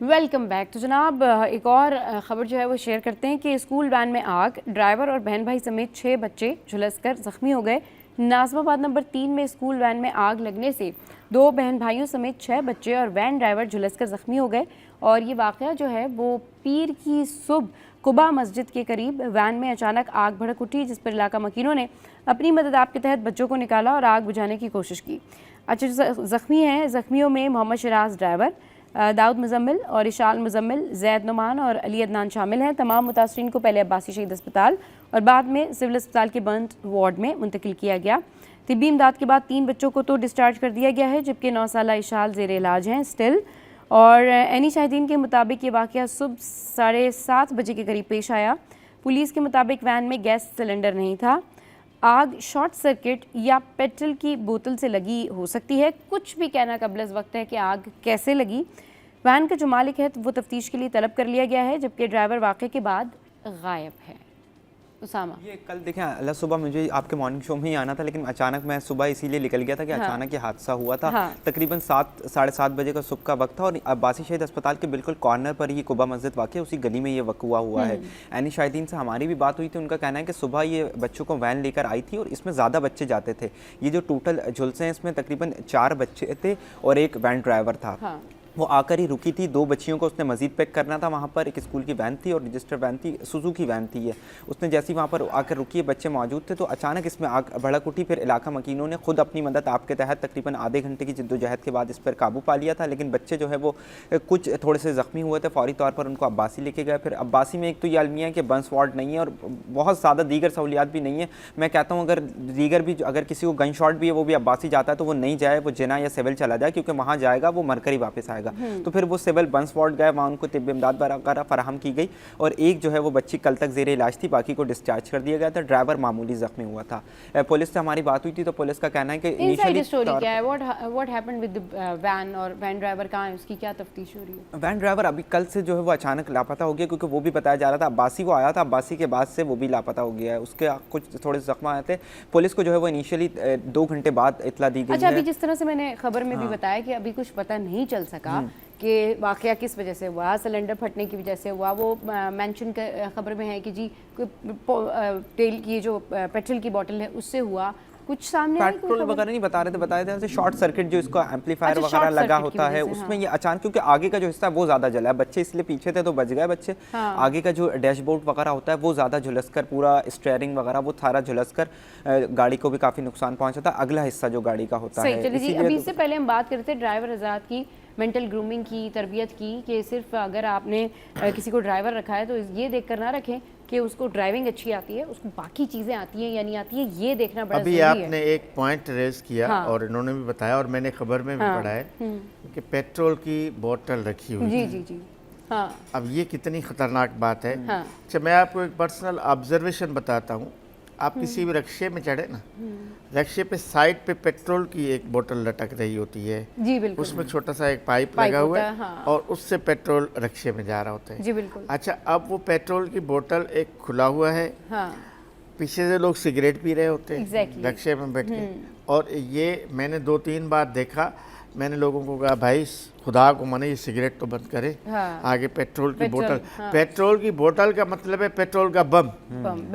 Welcome back. तो जनाब एक और ख़बर जो है वो शेयर करते हैं कि स्कूल वैन में आग, ड्राइवर और बहन भाई समेत 6 बच्चे झुलसकर ज़ख्मी हो गए। नाज़िमाबाद नंबर 3 में स्कूल वैन में आग लगने से 2 बहन भाइयों समेत 6 बच्चे और वैन ड्राइवर झुलसकर ज़ख्मी हो गए। और ये वाक़या जो है वो पीर की सुबह कुबा मस्जिद के करीब वैन में अचानक आग भड़क उठी, जिस पर इलाका मकीनों ने अपनी मदद आप के तहत बच्चों को निकाला और आग बुझाने की कोशिश की। अच्छा, जो ज़ख्मी हैं, ज़ख्मियों में मोहम्मद शराज ड्राइवर, दाऊद मुजम्मिल और इशाल मुजम्मिल, जैद नुमान और अली अदनान शामिल हैं। तमाम मुतासरीन को पहले अब्बासी शहीद अस्पताल और बाद में सिविल अस्पताल के बंद वार्ड में मुंतकिल किया गया। तिब्बी इमदाद के बाद 3 बच्चों को तो डिस्चार्ज कर दिया गया है, जबकि 9 साला इशाल ज़ेर इलाज हैं स्टिल। और एनी शाहिदीन के मुताबिक ये वाक़या सुबह 7:30 बजे के करीब पेश आया। पुलिस के मुताबिक वैन में गैस सिलेंडर नहीं था। आग शॉर्ट सर्किट या पेट्रोल की बोतल से लगी हो सकती है। कुछ भी कहना कबल वक्त है कि आग कैसे लगी। वैन का जो मालिक है तो वो तफ्तीश के लिए तलब कर लिया गया है, जबकि ड्राइवर वाक़े के बाद गायब है। उसामा, ये कल देखें अल्लाह, सुबह मुझे आपके मॉर्निंग शो में ही आना था, लेकिन अचानक मैं सुबह इसीलिए निकल गया था कि अचानक ये हादसा हुआ था। तकरीबन 7-7:30 बजे का सुबह का वक्त था और अब्बासी शहीद अस्पताल के बिल्कुल कॉर्नर पर ही कुबा मस्जिद वाक़ है, उसी गली में ये वक़ुआ हुआ है। एनी शाहिदीन से हमारी भी बात हुई थी, उनका कहना है कि सुबह ये बच्चों को वैन लेकर आई थी और इसमें ज़्यादा बच्चे जाते थे। ये जो टोटल झुलसे हैं इसमें तकरीबन 4 बच्चे थे और एक वैन ड्राइवर था। वो आकर ही रुकी थी, 2 बच्चियों को उसने मज़ीद पैक करना था। वहाँ पर एक स्कूल की वैन थी और रजिस्टर वैन थी, सुजुकी वैन थी ये। उसने जैसे ही वहाँ पर आकर रुकी, बच्चे मौजूद थे, तो अचानक इसमें आग भड़क उठी। फिर इलाका मकीनों ने खुद अपनी मदद आपके तहत तकरीबन आधे घंटे की जद्दोजहद के बाद इस पर काबू पा लिया था। लेकिन बच्चे जो है वो कुछ थोड़े से ज़ख्मी हुए थे, फौरी तौर पर उनको अब्बासी लेके गए। फिर अब्बासी में एक तो ये अलमिया है कि बंस वार्ड नहीं है और बहुत ज़्यादा दीगर सहूलियात भी नहीं है। मैं कहता हूँ अगर दीगर भी, अगर किसी को गन शॉट भी है वो भी अब्बासी जाता है तो वो नहीं जाए, वो जिना या सिविल चला जाए, क्योंकि वहाँ जाएगा वो मरकर ही वापस आएगा। तो फिर वो सिविल बंस वार्ड गए, वहाँ उनको तिब्बी इमदाद वगैरह फराहम की गई और एक जो है वो बच्ची कल तक ज़ेर इलाज थी, बाकी को डिस्चार्ज कर दिया गया था। ड्राइवर मामूली ज़ख्मी हुआ था। पुलिस से हमारी बात हुई थी तो पुलिस का कहना है कि इनिशियली स्टोरी क्या है, what happened with the van और वैन ड्राइवर कहाँ है, उसकी क्या तफ्तीश हो रही है? वैन ड्राइवर अभी कल से जो है वो अचानक लापता हो गया, क्योंकि वो भी बताया जा रहा था अब्बासी वो आया था, अब्बासी के बाद से वो भी लापता हो गया है। उसके कुछ थोड़े जख्म आए थे। पुलिस को जो है वो इनिशियली 2 घंटे बाद इतला दी गई। अच्छा, अभी जिस तरह से मैंने खबर में भी बताया कि अभी कुछ पता नहीं चल सका कि वाक़या किस वजह से हुआ, सिलेंडर फटने की वजह से हुआ। वो मेंशन खबर में है कि जी तेल की जो पेट्रोल की बोतल है उससे हुआ, कुछ सामने पेट्रोल वगैरह नहीं बता रहे थे, शॉर्ट सर्किट जो इसको एम्पलीफायर वगैरह लगा होता है उसमें ये अचानक, क्योंकि आगे का जो हिस्सा है वो ज़्यादा जला है। बच्चे इसलिए पीछे थे तो बच गए बच्चे। आगे का जो डैशबोर्ड वगैरह होता है वो ज़्यादा झुलसकर, पूरा स्टीयरिंग वगैरह वो सारा झुलसकर गाड़ी को भी काफ़ी नुकसान पहुँचा था, अगला हिस्सा जो गाड़ी का होता है। चलिए जी, अभी इससे पहले हम बात करते हैं ड्राइवर हज़रात की मेंटल ग्रूमिंग की, तरबियत की, कि सिर्फ अगर आपने किसी को ड्राइवर रखा है तो ये देख कर ना रखें कि उसको ड्राइविंग अच्छी आती है, उसको बाकी चीज़ें आती हैं या नहीं आती है, ये देखना बड़ा अभी आपने एक पॉइंट रेज किया और इन्होंने भी बताया और मैंने खबर में भी पढ़ा है कि पेट्रोल की बोतल रखी हुई जी जी जी। हाँ, अब ये कितनी खतरनाक बात है। अच्छा, मैं आपको एक पर्सनल ऑब्जर्वेशन बताता हूँ। आप किसी भी रक्शे में चढ़े ना, रक्शे पे साइड पे पेट्रोल की एक बोतल लटक रही होती है जी बिल्कुल, उसमें छोटा सा एक पाइप लगा हुआ है और उससे पेट्रोल रक्शे में जा रहा होता है। जी बिल्कुल। अच्छा, अब वो पेट्रोल की बोतल एक खुला हुआ है, पीछे से लोग सिगरेट पी रहे होते हैं रक्शे में बैठ के, और ये मैंने 2-3 बार देखा। मैंने लोगों को कहा भाई खुदा को माने ये सिगरेट तो बंद करे। आगे पेट्रोल की बोतल, पेट्रोल की बोतल का मतलब है पेट्रोल का बम।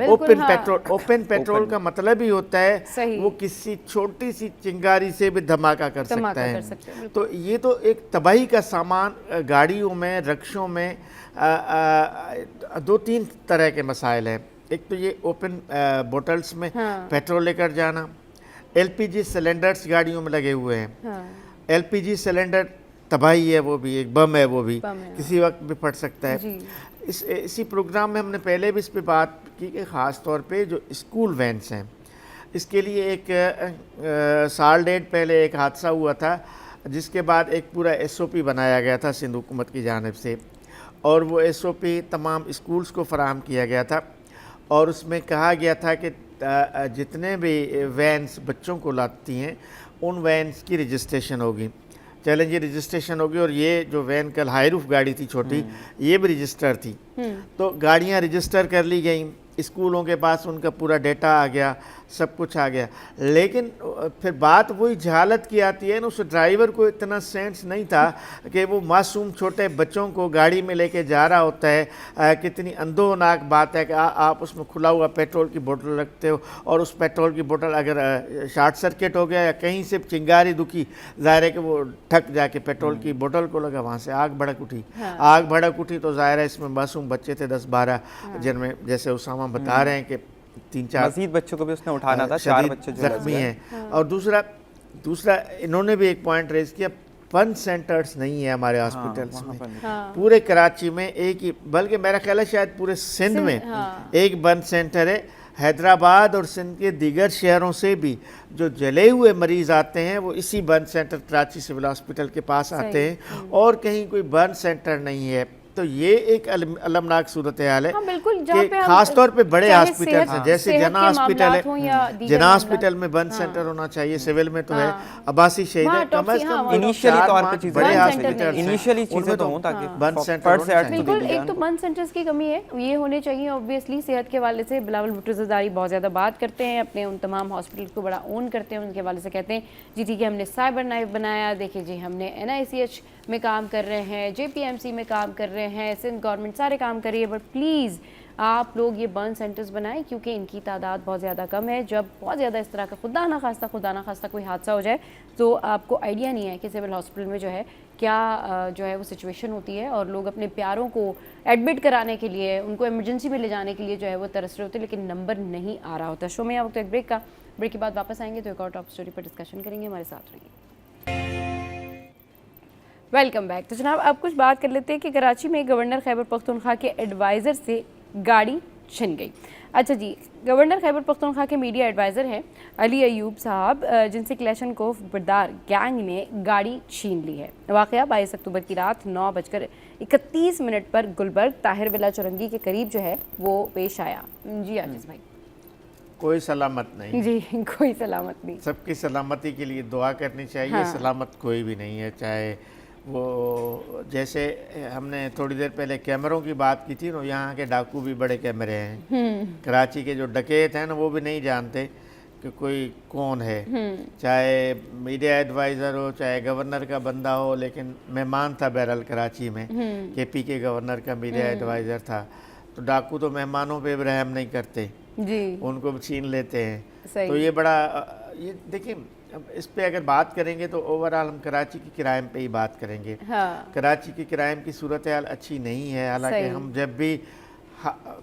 ओपन पेट्रोल, ओपन पेट्रोल का मतलब ही होता है वो किसी छोटी सी चिंगारी से भी धमाका कर सकता है। तो ये तो एक तबाही का सामान गाड़ियों में, रक्शों में 2-3 तरह के मसाइल हैं। एक तो ये ओपन बोतल्स में पेट्रोल लेकर जाना, एलपीजी सिलेंडर्स गाड़ियों में लगे हुए हैं। एलपीजी सिलेंडर तबाही है, वो भी एक बम है, वो भी किसी वक्त भी फट सकता है। इसी प्रोग्राम में हमने पहले भी इस पे बात की कि ख़ास तौर पे जो स्कूल वैन्स हैं, इसके लिए एक साल डेढ़ पहले एक हादसा हुआ था, जिसके बाद एक पूरा SOP बनाया गया था सिंध हुकूमत की जानिब से, और वो SOP तमाम स्कूल्स को फराहम किया गया था, और उसमें कहा गया था कि जितने भी वैन्स बच्चों को लाती हैं उन वैन्स की रजिस्ट्रेशन होगी, चैलेंज रजिस्ट्रेशन होगी। और ये जो वैन कल हाई रूफ गाड़ी थी छोटी, ये भी रजिस्टर थी। तो गाड़ियाँ रजिस्टर कर ली गई, स्कूलों के पास उनका पूरा डेटा आ गया, सब कुछ आ गया, लेकिन फिर बात वही जहालत की आती है ना, उस ड्राइवर को इतना सेंस नहीं था कि वो मासूम छोटे बच्चों को गाड़ी में लेके जा रहा होता है। कितनी अंधोनाक बात है कि आप उसमें खुला हुआ पेट्रोल की बोतल रखते हो, और उस पेट्रोल की बोतल अगर शॉर्ट सर्किट हो गया या कहीं से चिंगारी दुखी, ज़ाहिर है कि वो ठक जाके पेट्रोल की बोतल को लगा, वहाँ से आग भड़क उठी। आग भड़क उठी तो ज़ाहिर है इसमें मासूम बच्चे थे 10-12, जिनमें जैसे उसामा बता रहे हैं कि 3-4 मजीद बच्चों को भी उसने उठाना था, 4 बच्चे जो जख्मी हैं। और दूसरा इन्होंने भी एक पॉइंट रेज किया, बर्न सेंटर्स नहीं है हमारे हॉस्पिटल्स में। पूरे कराची में एक ही, बल्कि मेरा ख्याल है शायद पूरे सिंध में एक बर्न सेंटर है। हैदराबाद और सिंध के दीगर शहरों से भी जो जले हुए मरीज़ आते हैं वो इसी burn centre Karachi civil hospital के पास आते हैं, और कहीं कोई बर्न सेंटर नहीं है। तो ये एक अलमनाक सूरत हाल है। हाँ, बिल्कुल, कि खास तौर पे बड़े हॉस्पिटल हैं, जैसे जना हॉस्पिटल है, जना हॉस्पिटल में बर्न सेंटर होना चाहिए, सिविल में तो है, अब्बासी शहीद है, कम से कम इनिशियली तौर पे चीजें बड़े हॉस्पिटल इनिशियली चीजें तो हों ताकि बर्न सेंटर बिल्कुल। एक तो बर्न सेंटर्स की कमी है, ये होने चाहिए ऑब्वियसली। सेहत के हवाले से बिलावल भुट्टो ज़रदारी बहुत ज़्यादा बात करते हैं, अपने उन तमाम हॉस्पिटल को बड़ा ओन करते हैं, उनके हवाले से कहते हैं जी ठीक है हमने साइबर नाइफ बनाया, देखिए जी हमने NICH में काम कर रहे हैं, JPMC में काम कर रहे हैं, सिंध गवर्नमेंट सारे काम कर रही है, बट प्लीज़ आप लोग ये बर्न सेंटर्स बनाएं, क्योंकि इनकी तादाद बहुत ज़्यादा कम है। जब बहुत ज़्यादा इस तरह का खुदा ना खास्ता कोई हादसा हो जाए तो आपको आइडिया नहीं है कि सिविल हॉस्पिटल में जो है क्या जो है वो सिचुएशन होती है, और लोग अपने प्यारों को एडमिट कराने के लिए, उनको इमरजेंसी में ले जाने के लिए जो है वो तरस रहे होते हैं, लेकिन नंबर नहीं आ रहा होता। शो में या वक्त एक ब्रेक के बाद वापस आएंगे तो एक और टॉप स्टोरी पर डिस्कशन करेंगे, हमारे साथ रहिए। Welcome back. तो जनाब अब कुछ बात कर लेते हैं कि कराची में गवर्नर खैबर पख्तूनख्वा के एडवाइज़र से गाड़ी छिन गई। अच्छा जी, गवर्नर खैबर पख्तूनख्वा के मीडिया एडवाइज़र हैं अली अयूब साहब, जिनसे क्लैशनकोफ बरदार गैंग ने गाड़ी छीन ली है। वाक़या 22 अक्टूबर की रात 9:31 पर गुलबर्ग ताहिर विला चुरंगी के करीब जो है वो पेश आया। जी आजिज़ भाई। कोई सलामत नहीं जी, कोई सलामत नहीं। सबकी सलामती के लिए दुआ करनी चाहिए। सलामत कोई भी नहीं है, चाहे वो जैसे हमने थोड़ी देर पहले कैमरों की बात की थी ना, यहाँ के डाकू भी बड़े कैमरे हैं। कराची के जो डकैत हैं ना वो भी नहीं जानते कि कोई कौन है, चाहे मीडिया एडवाइज़र हो, चाहे गवर्नर का बंदा हो, लेकिन मेहमान था बहरहाल कराची में, KP के गवर्नर का मीडिया एडवाइज़र था। तो डाकू तो मेहमानों पे रहम नहीं करते जी, उनको छीन लेते हैं। तो ये बड़ा, ये देखिए अब इस पे अगर बात करेंगे तो ओवरऑल हम कराची की क्राइम पे ही बात करेंगे। कराची की क्राइम की सूरत हाल अच्छी नहीं है। हालांकि हम जब भी,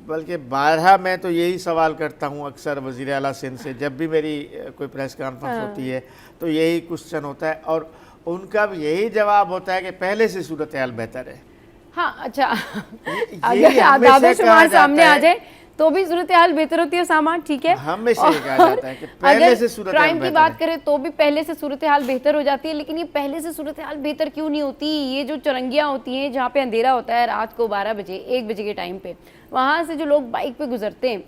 बल्कि बारहा मैं तो यही सवाल करता हूँ अक्सर वज़ीर आला सिंध से, जब भी मेरी कोई प्रेस कॉन्फ्रेंस होती है तो यही क्वेश्चन होता है, और उनका भी यही जवाब होता है कि पहले से सूरत हाल बेहतर है। हाँ, अच्छा, अगर आदाब-ओ-शुमार सामने आ जाए तो भी सूरत हाल बेहतर होती है सामान, ठीक है। हमेशा ये कहा जाता है कि पहले से सूरत हाल क्राइम की बात करें तो भी पहले से सूरत हाल बेहतर हो जाती है, लेकिन ये पहले से सूरत हाल बेहतर क्यों नहीं होती? ये जो चुरंगियाँ होती हैं जहाँ पे अंधेरा होता है रात को 12 बजे 1 बजे के टाइम पे, वहाँ से जो लोग बाइक पे गुजरते हैं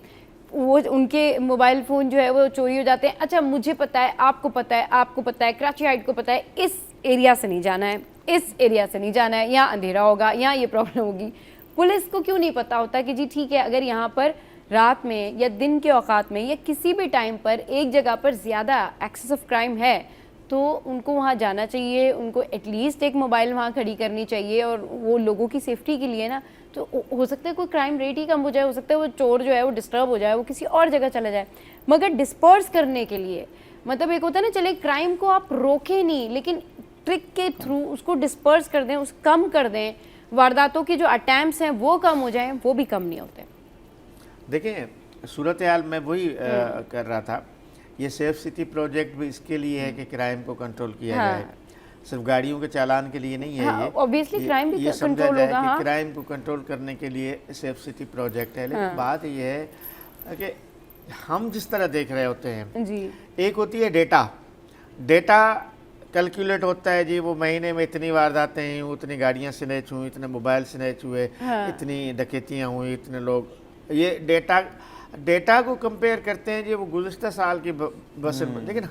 वो उनके मोबाइल फ़ोन जो है वो चोरी हो जाते हैं। अच्छा, मुझे पता है, आपको पता है, आपको पता है, कराची हाइट को पता है, इस एरिया से नहीं जाना है, इस एरिया से नहीं जाना है, यहाँ अंधेरा होगा, यहाँ ये प्रॉब्लम होगी। पुलिस को क्यों नहीं पता होता कि जी ठीक है, अगर यहाँ पर रात में या दिन के औकात में या किसी भी टाइम पर एक जगह पर ज़्यादा एक्सेस ऑफ क्राइम है तो उनको वहाँ जाना चाहिए, उनको एटलीस्ट एक मोबाइल वहाँ खड़ी करनी चाहिए, और वो लोगों की सेफ्टी के लिए ना, तो हो सकता है कोई क्राइम रेट ही कम हो जाए, हो सकता है वो चोर जो है वो डिस्टर्ब हो जाए, वो किसी और जगह चला जाए। मगर डिस्पर्स करने के लिए, मतलब एक होता है ना, चले क्राइम को आप रोकें नहीं, लेकिन ट्रिक के थ्रू उसको डिस्पर्स कर दें, उस कम कर दें, वारदातों की जो अटैम्प्ट्स हैं वो कम हो जाएं, वो भी कम नहीं होते। देखिए, सूरत हाल में वही कर रहा था, ये सेफ सिटी प्रोजेक्ट भी इसके लिए है कि क्राइम को कंट्रोल किया जाए, सिर्फ गाड़ियों के चालान के लिए नहीं है। ये ऑब्वियसली क्राइम भी कंट्रोल होगा। कि क्राइम को कंट्रोल करने के लिए सेफ सिटी प्रोजेक्ट है, लेकिन बात ये है कि हम जिस तरह देख रहे होते हैं, जी एक होती है डेटा कैलकुलेट होता है जी, वो महीने में इतनी वारदातें हैं, उतनी गाड़ियाँ स्नैच हुई, इतने मोबाइल स्नैच हुए, इतनी डकैतियाँ हुई, इतने लोग, ये डेटा को कंपेयर करते हैं जी वो गुज़िश्ता साल की बस। लेकिन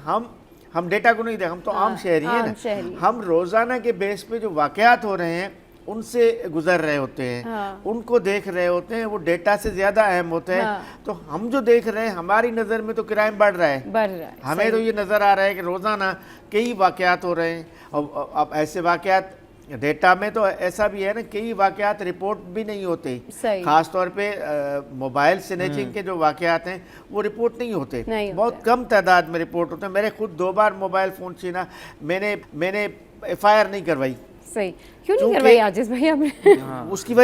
हम डेटा को नहीं देख, हम तो आम शहरी हैं ना, हम रोज़ाना के बेस पे जो वाक़यात हो रहे हैं उनसे गुजर रहे होते हैं, उनको देख रहे होते हैं, वो डेटा से ज़्यादा अहम होते हैं। तो हम जो देख रहे हैं, हमारी नज़र में तो क्राइम बढ़ रहा है, हमें तो ये नज़र आ रहा है कि रोज़ाना कई वाक़यात हो रहे हैं। और अब ऐसे वाक़यात डेटा में तो ऐसा भी है ना, कई वाक़यात रिपोर्ट भी नहीं होते, ख़ास तौर पे मोबाइल स्नैचिंग के जो वाक़यात हैं वो रिपोर्ट नहीं होते, बहुत कम तादाद में रिपोर्ट होते हैं। मेरे खुद 2 बार मोबाइल फ़ोन छीना, मैंने FIR नहीं करवाई। सही क्यों नहीं करवाई आजिज़ भाई आपने? उसकी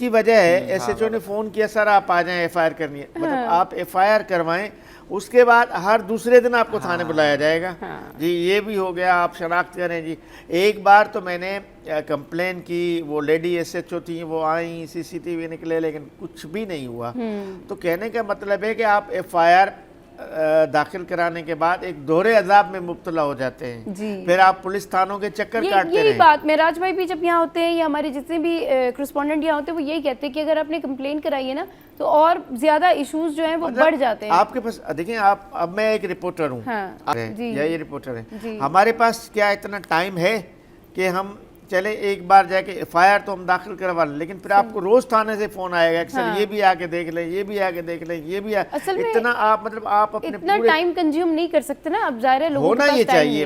वजह है SHO ने फ़ोन किया, सर आप आ जाएं, FIR करनी है। मतलब आप FIR करवाएं, उसके बाद हर दूसरे दिन आपको थाने बुलाया जाएगा। जी ये भी हो गया, आप शनाख्त करें जी। एक बार तो मैंने कंप्लेन की, वो लेडी SHO थी, वो आई, CCTV निकले, लेकिन कुछ भी नहीं हुआ। तो कहने का मतलब है कि आप FIR दाखिल कराने के बाद एक दोहरे अजाब में मुब्तला हो जाते हैं, फिर आप पुलिस थानों के चक्कर काटते यही बात मेराज भाई भी जब यहाँ होते हैं या हमारे जितने भी करस्पॉन्डेंट यहाँ होते हैं, वो यही कहते हैं कि अगर आपने कंप्लेन कराई है ना तो और ज्यादा इश्यूज जो हैं वो बढ़ जाते हैं। आपके पास देखिए, अब मैं एक रिपोर्टर हूँ, ये रिपोर्टर है, हमारे पास क्या इतना टाइम है कि हम चले एक बार जाके FIR तो हम दाखिल करवा लें, लेकिन फिर आपको रोज थाने से फोन आएगा कि सर ये भी आके देख लें, ये भी आके देख लें, ये भी इतना आप मतलब आप अपने इतना टाइम कंज्यूम नहीं कर सकते ना, अब ज़ाहिर है लोगों होना ये चाहिए।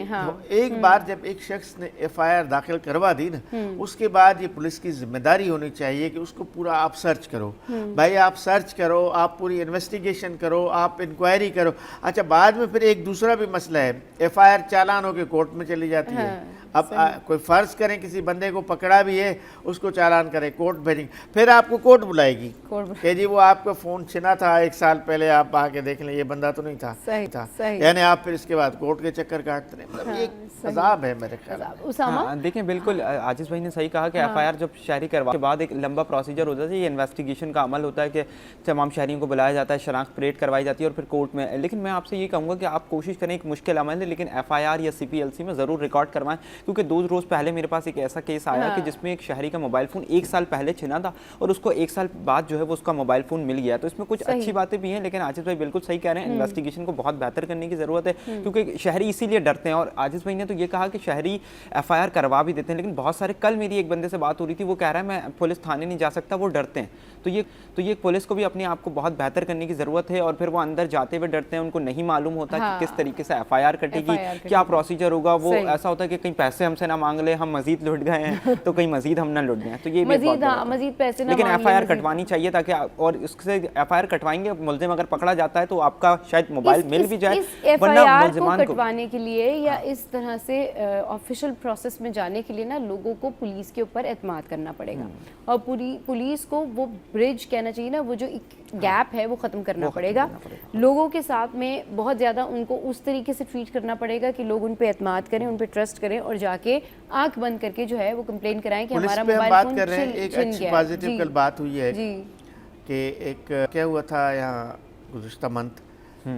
एक बार जब एक शख्स ने FIR दाखिल करवा दी ना, उसके बाद ये पुलिस की जिम्मेदारी होनी चाहिए कि उसको पूरा आप सर्च करो। भाई आप सर्च करो, आप पूरी इन्वेस्टिगेशन करो, आप इंक्वायरी करो। अच्छा, बाद में फिर एक दूसरा भी मसला है, FIR चालान होकर कोर्ट में चली जाती है। अब कोई फर्ज करें किसी बंदे को पकड़ा भी है, उसको चालान करें, कोर्ट भेजेंगे, फिर आपको कोर्ट बुलाएगी कि जी वो आपका फ़ोन छिना था 1 साल पहले, आप आके देख लें, ये बंदा तो नहीं था, यानी आप फिर इसके बाद कोर्ट के चक्कर काटते रहे। मतलब ये अजाब है मेरे ख्याल। देखिए बिल्कुल आजिज़ भाई ने सही कहा कि FIR जब शहरी करवा के बाद एक लंबा प्रोसीजर होता है, ये इन्वेस्टिगेशन का अमल होता है कि तमाम शहरियों को बुलाया जाता है, शनाख्त परेड करवाई जाती है और फिर कोर्ट में। लेकिन मैं आपसे ये कहूँगा कि आप कोशिश करें, एक मुश्किल अमल है, लेकिन FIR या CPLC में ज़रूर रिकॉर्ड करवाएं, क्योंकि 2 रोज़ पहले मेरे पास एक ऐसा केस आया कि जिसमें एक शहरी का मोबाइल फ़ोन 1 साल पहले छिना था और उसको 1 साल बाद जो है वो उसका मोबाइल फ़ोन मिल गया। तो इसमें कुछ अच्छी बातें भी हैं, लेकिन आजिज़ भाई बिल्कुल सही कह रहे हैं, इन्वेस्टिगेशन को बहुत बेहतर करने की ज़रूरत है, क्योंकि शहरी इसीलिए डरते हैं। और आजिज़ भाई ने तो ये कहा कि शहरी FIR करवा भी देते हैं, लेकिन बहुत सारे, कल मेरी एक बंदे से बात हो रही थी, वो कह रहा है मैं पुलिस थाने नहीं जा सकता, वो डरते हैं। तो ये पुलिस को भी अपने आप को बहुत बेहतर करने की ज़रूरत है, और फिर वो अंदर जाते हुए डरते हैं, उनको नहीं मालूम होता कि किस तरीके से FIR कटेगी, क्या प्रोसीजर होगा। वो ऐसा होता है कि कहीं पैसे हमसे ना मांग ले, हम मजीद लुट गए हैं तो कहीं मजीद हम ना लुट गए, तो ये मजीद पैसे ना, लेकिन FIR कटवानी चाहिए ताकि, और इससे FIR कटवाएंगे, मुल्जिम अगर पकड़ा जाता है तो आपका शायद मोबाइल मिल भी जाए। वरना मुल्जिमान को कटवाने के लिए या इस तरह से ऑफिशियल प्रोसेस में जाने के लिए ना लोगों को पुलिस के ऊपर एतमाद करना पड़ेगा, और पूरी पुलिस को वो ब्रिज कहना चाहिए ना, वो जो एक गैप है वो ख़त्म करना पड़ेगा। लोगों के साथ में बहुत ज़्यादा उनको उस तरीके से ट्रीट करना पड़ेगा कि लोग उन पे एतमाद करें, उन पे ट्रस्ट करें, और जाके आंख बंद करके जो है वो कंप्लेन कराएं कि हमारा मोबाइल फोन छिन गया। पॉजिटिव कल बात हुई है कि एक क्या हुआ था यहाँ गुज़िश्ता मंथ,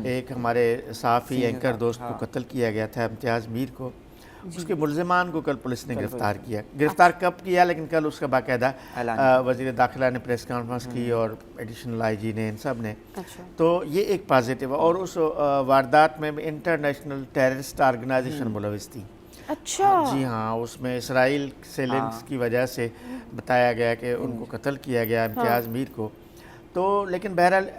एक हमारे सहाफ़ी एंकर दोस्त को कत्ल किया गया था, इम्तियाज़ मीर को। उसके मुल्जिमान को कल पुलिस ने गिरफ्तार किया। गिरफ्तार कब किया, लेकिन कल उसका बाकायदा वज़ीर दाखिला ने प्रेस कॉन्फ्रेंस की और एडिशनल IG ने, इन सब ने। तो ये एक पॉजिटिव है। और उस वारदात में इंटरनेशनल टेररिस्ट ऑर्गेनाइजेशन मुलविस थी। अच्छा जी हाँ, उसमें इसराइल से लिंक्स की वजह से बताया गया कि उनको कत्ल किया गया, इम्तियाज़ मीर को। तो लेकिन बहरहाल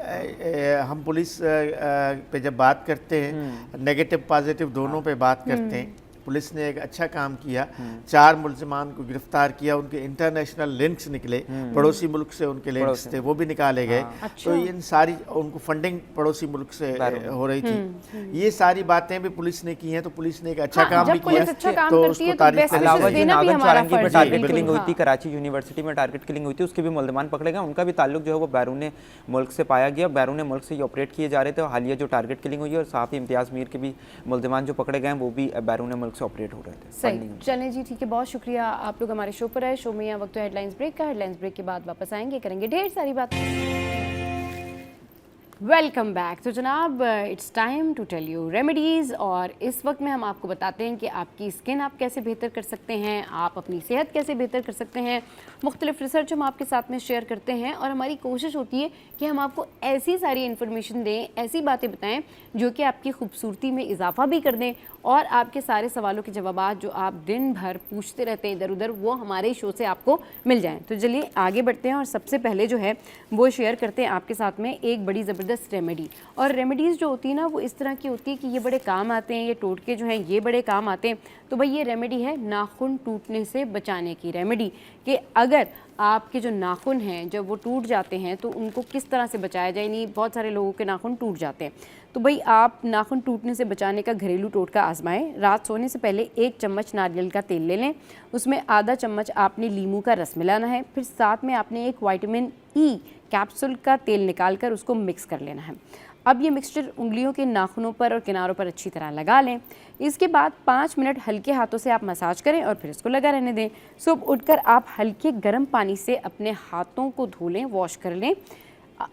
हम पुलिस पे जब बात करते हैं, नेगेटिव पॉजिटिव दोनों पे बात करते हैं, पुलिस ने एक अच्छा काम किया, 4 मुल्जिमान को गिरफ्तार किया, उनके इंटरनेशनल लिंक्स निकले, पड़ोसी मुल्क से उनके लिंक्स थे, वो भी निकाले गए। तो इन सारी, उनको फंडिंग पड़ोसी मुल्क से हो रही थी, ये सारी बातें भी पुलिस ने की हैं। तो पुलिस ने एक अच्छा काम भी किया, तो उसको तारीफ नागन टारगेट किलिंग हुई थी, कराची यूनिवर्सिटी में टारगेट किलिंग हुई थी, उसके भी मुल्जिमान पकड़े गए। उनका भी ताल्लुक जो है वो बैरून मुल्क से पाया गया, बैरून मुल्क से ये ऑपरेट किए जा रहे थे। हालिया जो टारगेट किलिंग हुई है, और साथ ही इम्तियाज़ मीर के भी मुल्जिमान जो पकड़े गए वो भी बैरून मुल्क से ऑपरेट हो रहे थे। सही, चलें जी, ठीक है, बहुत शुक्रिया आप लोग हमारे शो पर आए। शो में यहाँ वक्त हेडलाइंस ब्रेक का, हेडलाइंस ब्रेक के बाद वापस आएंगे, करेंगे ढेर सारी बात। Welcome back. तो जनाब it's time to tell you remedies, और इस वक्त में हम आपको बताते हैं कि आपकी स्किन आप कैसे बेहतर कर सकते हैं, आप अपनी सेहत कैसे बेहतर कर सकते हैं। मुख्तलिफ रिसर्च हम आपके साथ में शेयर करते हैं और हमारी कोशिश होती है कि हम आपको ऐसी सारी इन्फॉर्मेशन दें, ऐसी बातें बताएं जो कि आपकी खूबसूरती में इजाफा भी कर दें और आपके सारे सवालों के जवाब जो आप दिन भर पूछते रहते हैं इधर उधर, वो हमारे शो से आपको मिल जाएँ। तो चलिए आगे बढ़ते हैं और सबसे पहले जो है वो शेयर करते हैं आपके साथ में एक बड़ी ज़बरदस्त रेमेडी। और रेमेडीज़ जो होती है ना वो इस तरह की होती है कि ये बड़े काम आते हैं, ये टोटके जो हैं ये बड़े काम आते हैं। तो भाई ये रेमेडी है नाखून टूटने से बचाने की रेमेडी, कि अगर आपके जो नाखून हैं जब वो टूट जाते हैं तो उनको किस तरह से बचाया जाए। नहीं, बहुत सारे लोगों के नाखून टूट जाते हैं, तो भाई आप नाखून टूटने से बचाने का घरेलू टोटका आजमाएं। रात सोने से पहले 1 चम्मच नारियल का तेल ले लें, उसमें आधा चम्मच आपने लीमू का रस मिलाना है, फिर साथ में आपने एक विटामिन ई कैप्सूल का तेल निकाल कर उसको मिक्स कर लेना है। अब ये मिक्सचर उंगलियों के नाखूनों पर और किनारों पर अच्छी तरह लगा लें। इसके बाद 5 मिनट हल्के हाथों से आप मसाज करें और फिर इसको लगा रहने दें। सुबह उठकर आप हल्के गर्म पानी से अपने हाथों को धो लें, वॉश कर लें।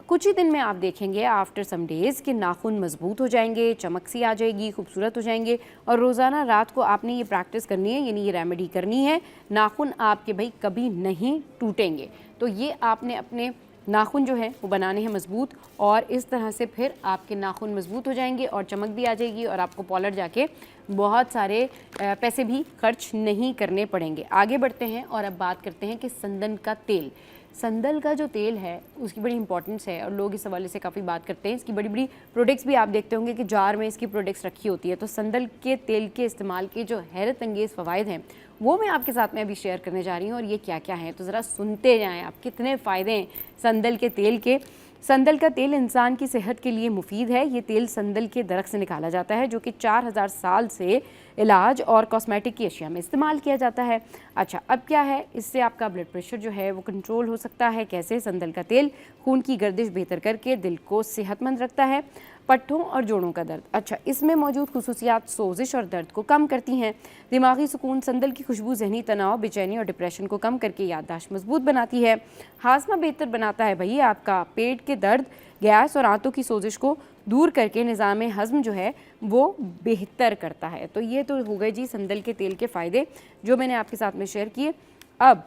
कुछ ही दिन में आप देखेंगे आफ्टर सम डेज़ कि नाखून मजबूत हो जाएंगे, चमक सी आ जाएगी, खूबसूरत हो जाएंगे। और रोज़ाना रात को आपने ये प्रैक्टिस करनी है, यानी ये रेमेडी करनी है। नाखून आपके भाई कभी नहीं टूटेंगे। तो ये आपने अपने नाखून जो है वो बनाने हैं मजबूत, और इस तरह से फिर आपके नाखून मजबूत हो जाएंगे और चमक भी आ जाएगी और आपको पार्लर जाके बहुत सारे पैसे भी खर्च नहीं करने पड़ेंगे। आगे बढ़ते हैं और अब बात करते हैं कि संदन का तेल। संदल का जो तेल है उसकी बड़ी इंपॉर्टेंस है और लोग इस हवाले से काफ़ी बात करते हैं। इसकी बड़ी बड़ी प्रोडक्ट्स भी आप देखते होंगे कि जार में इसकी प्रोडक्ट्स रखी होती है। तो संदल के तेल के इस्तेमाल के जो हैरत अंगेज़ फ़वाइद हैं वो मैं आपके साथ में अभी शेयर करने जा रही हूँ, और ये क्या क्या हैं तो ज़रा सुनते जाएँ आप। कितने फ़ायदे हैं संदल के तेल के। संदल का तेल इंसान की सेहत के लिए मुफीद है। ये तेल संदल के दरख्त से निकाला जाता है जो कि 4000 साल से इलाज और कॉस्मेटिक की अशिया में इस्तेमाल किया जाता है। अच्छा, अब क्या है, इससे आपका ब्लड प्रेशर जो है वो कंट्रोल हो सकता है। कैसे? संदल का तेल खून की गर्दिश बेहतर करके दिल को सेहतमंद रखता है। पट्ठों और जोड़ों का दर्द, अच्छा, इसमें मौजूद खुसूसियात सोजिश और दर्द को कम करती हैं। दिमागी सुकून, संदल की खुशबू जहनी तनाव, बेचैनी और डिप्रेशन को कम करके याददाश्त मजबूत बनाती है। हाजमा बेहतर बनाता है भई आपका। पेट के दर्द, गैस और आंतों की सोजिश को दूर करके निज़ाम हज़म जो है वो बेहतर करता है। तो ये तो हो गए जी संदल के तेल के फ़ायदे जो मैंने आपके साथ में शेयर किए। अब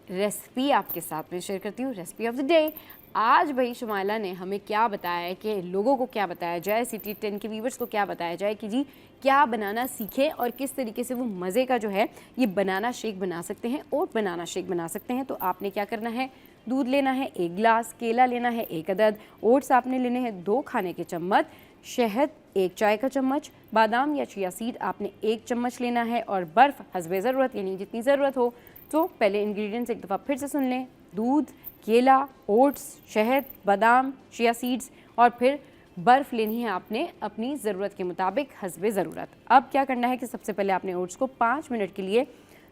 रेसिपी आपके साथ में शेयर करती हूँ, रेसिपी ऑफ द डे। आज भाई शुमाइला ने हमें क्या बताया है कि लोगों को क्या बताया जाए, सिटी 10 के व्यूवर्स को क्या बताया जाए कि जी क्या बनाना सीखें और किस तरीके से वो मज़े का जो है ये बनाना शेक बना सकते हैं, ओट बनाना शेक बना सकते हैं। तो आपने क्या करना है, दूध लेना है 1 गिलास, केला लेना है 1 अदद, ओट्स आपने लेने हैं 2 खाने के चम्मच, शहद 1 चाय का चम्मच, बादाम या चिया सीड आपने 1 चम्मच लेना है, और बर्फ़ हस्बे ज़रूरत, यानी जितनी ज़रूरत हो। तो पहले इंग्रेडिएंट्स एक दफ़ा फिर से सुन लें। दूध, केला, ओट्स, शहद, बादाम, चिया सीड्स, और फिर बर्फ़ लेनी है आपने अपनी ज़रूरत के मुताबिक हस्बे ज़रूरत। अब क्या करना है कि सबसे पहले आपने ओट्स को 5 मिनट के लिए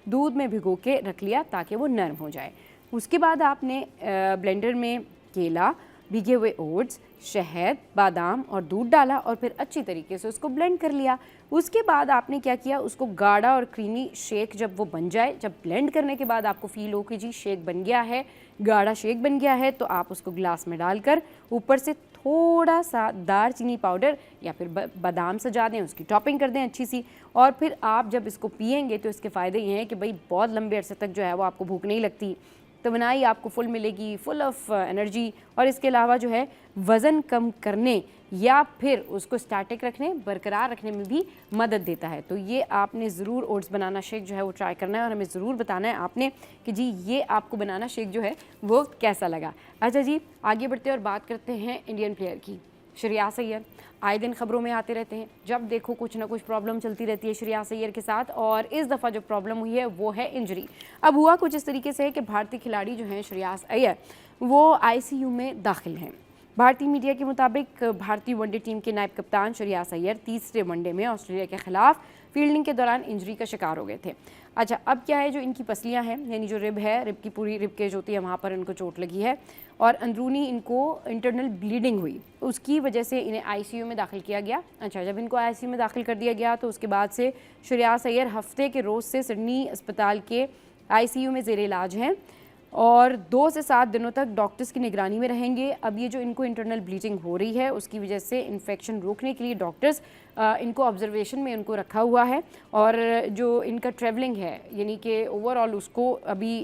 दूध में भिगो के रख लिया ताकि वो नरम हो जाए। उसके बाद आपने ब्लेंडर में केला, भीगे हुए ओट्स, शहद, बादाम और दूध डाला और फिर अच्छी तरीके से उसको ब्लेंड कर लिया। उसके बाद आपने क्या किया, उसको गाढ़ा और क्रीमी शेक जब वो बन जाए, जब ब्लेंड करने के बाद आपको फील हो कि जी शेक बन गया है, गाढ़ा शेक बन गया है, तो आप उसको गिलास में डालकर ऊपर से थोड़ा सा दालचीनी पाउडर या फिर बादाम सजा दें, उसकी टॉपिंग कर दें अच्छी सी। और फिर आप जब इसको पिएंगे तो इसके फ़ायदे ये हैं कि भाई बहुत लंबे अरसे तक जो है वो आपको भूख नहीं लगती, तवानाई आपको फुल मिलेगी, फुल ऑफ एनर्जी। और इसके अलावा जो है वज़न कम करने या फिर उसको स्टैटिक रखने, बरकरार रखने में भी मदद देता है। तो ये आपने ज़रूर ओट्स बनाना शेक जो है वो ट्राई करना है और हमें ज़रूर बताना है आपने कि जी ये आपको बनाना शेक जो है वो कैसा लगा। अच्छा जी, आगे बढ़ते हैं और बात करते हैं इंडियन प्लेयर की। श्रेयास अय्यर आए दिन खबरों में आते रहते हैं, जब देखो कुछ ना कुछ प्रॉब्लम चलती रहती है श्रेयास अय्यर के साथ, और इस दफ़ा जो प्रॉब्लम हुई है वो है इंजरी। अब हुआ कुछ इस तरीके से है कि भारतीय खिलाड़ी जो हैं श्रेयास अय्यर वो ICU में दाखिल हैं। भारतीय मीडिया के मुताबिक भारतीय वनडे टीम के नायब कप्तान श्रेयास अय्यर तीसरे वनडे में ऑस्ट्रेलिया के खिलाफ फील्डिंग के दौरान इंजरी का शिकार हो गए थे। अच्छा, अब क्या है, जो इनकी पसलियां हैं यानी जो रिब है, रिब की पूरी रिब केज होती है, वहाँ पर इनको चोट लगी है और अंदरूनी इनको इंटरनल ब्लीडिंग हुई, उसकी वजह से इन्हें ICU में दाखिल किया गया। अच्छा, जब इनको ICU में दाखिल कर दिया गया तो उसके बाद से श्रेयास अय्यर हफ्ते के रोज़ से सिडनी अस्पताल के ICU में ज़ेर इलाज हैं। और 2 से 7 दिनों तक डॉक्टर्स की निगरानी में रहेंगे। अब ये जो इनको इंटरनल ब्लीडिंग हो रही है उसकी वजह से इन्फेक्शन रोकने के लिए डॉक्टर्स इनको ऑब्जर्वेशन में उनको रखा हुआ है, और जो इनका ट्रैवलिंग है यानी कि ओवरऑल उसको अभी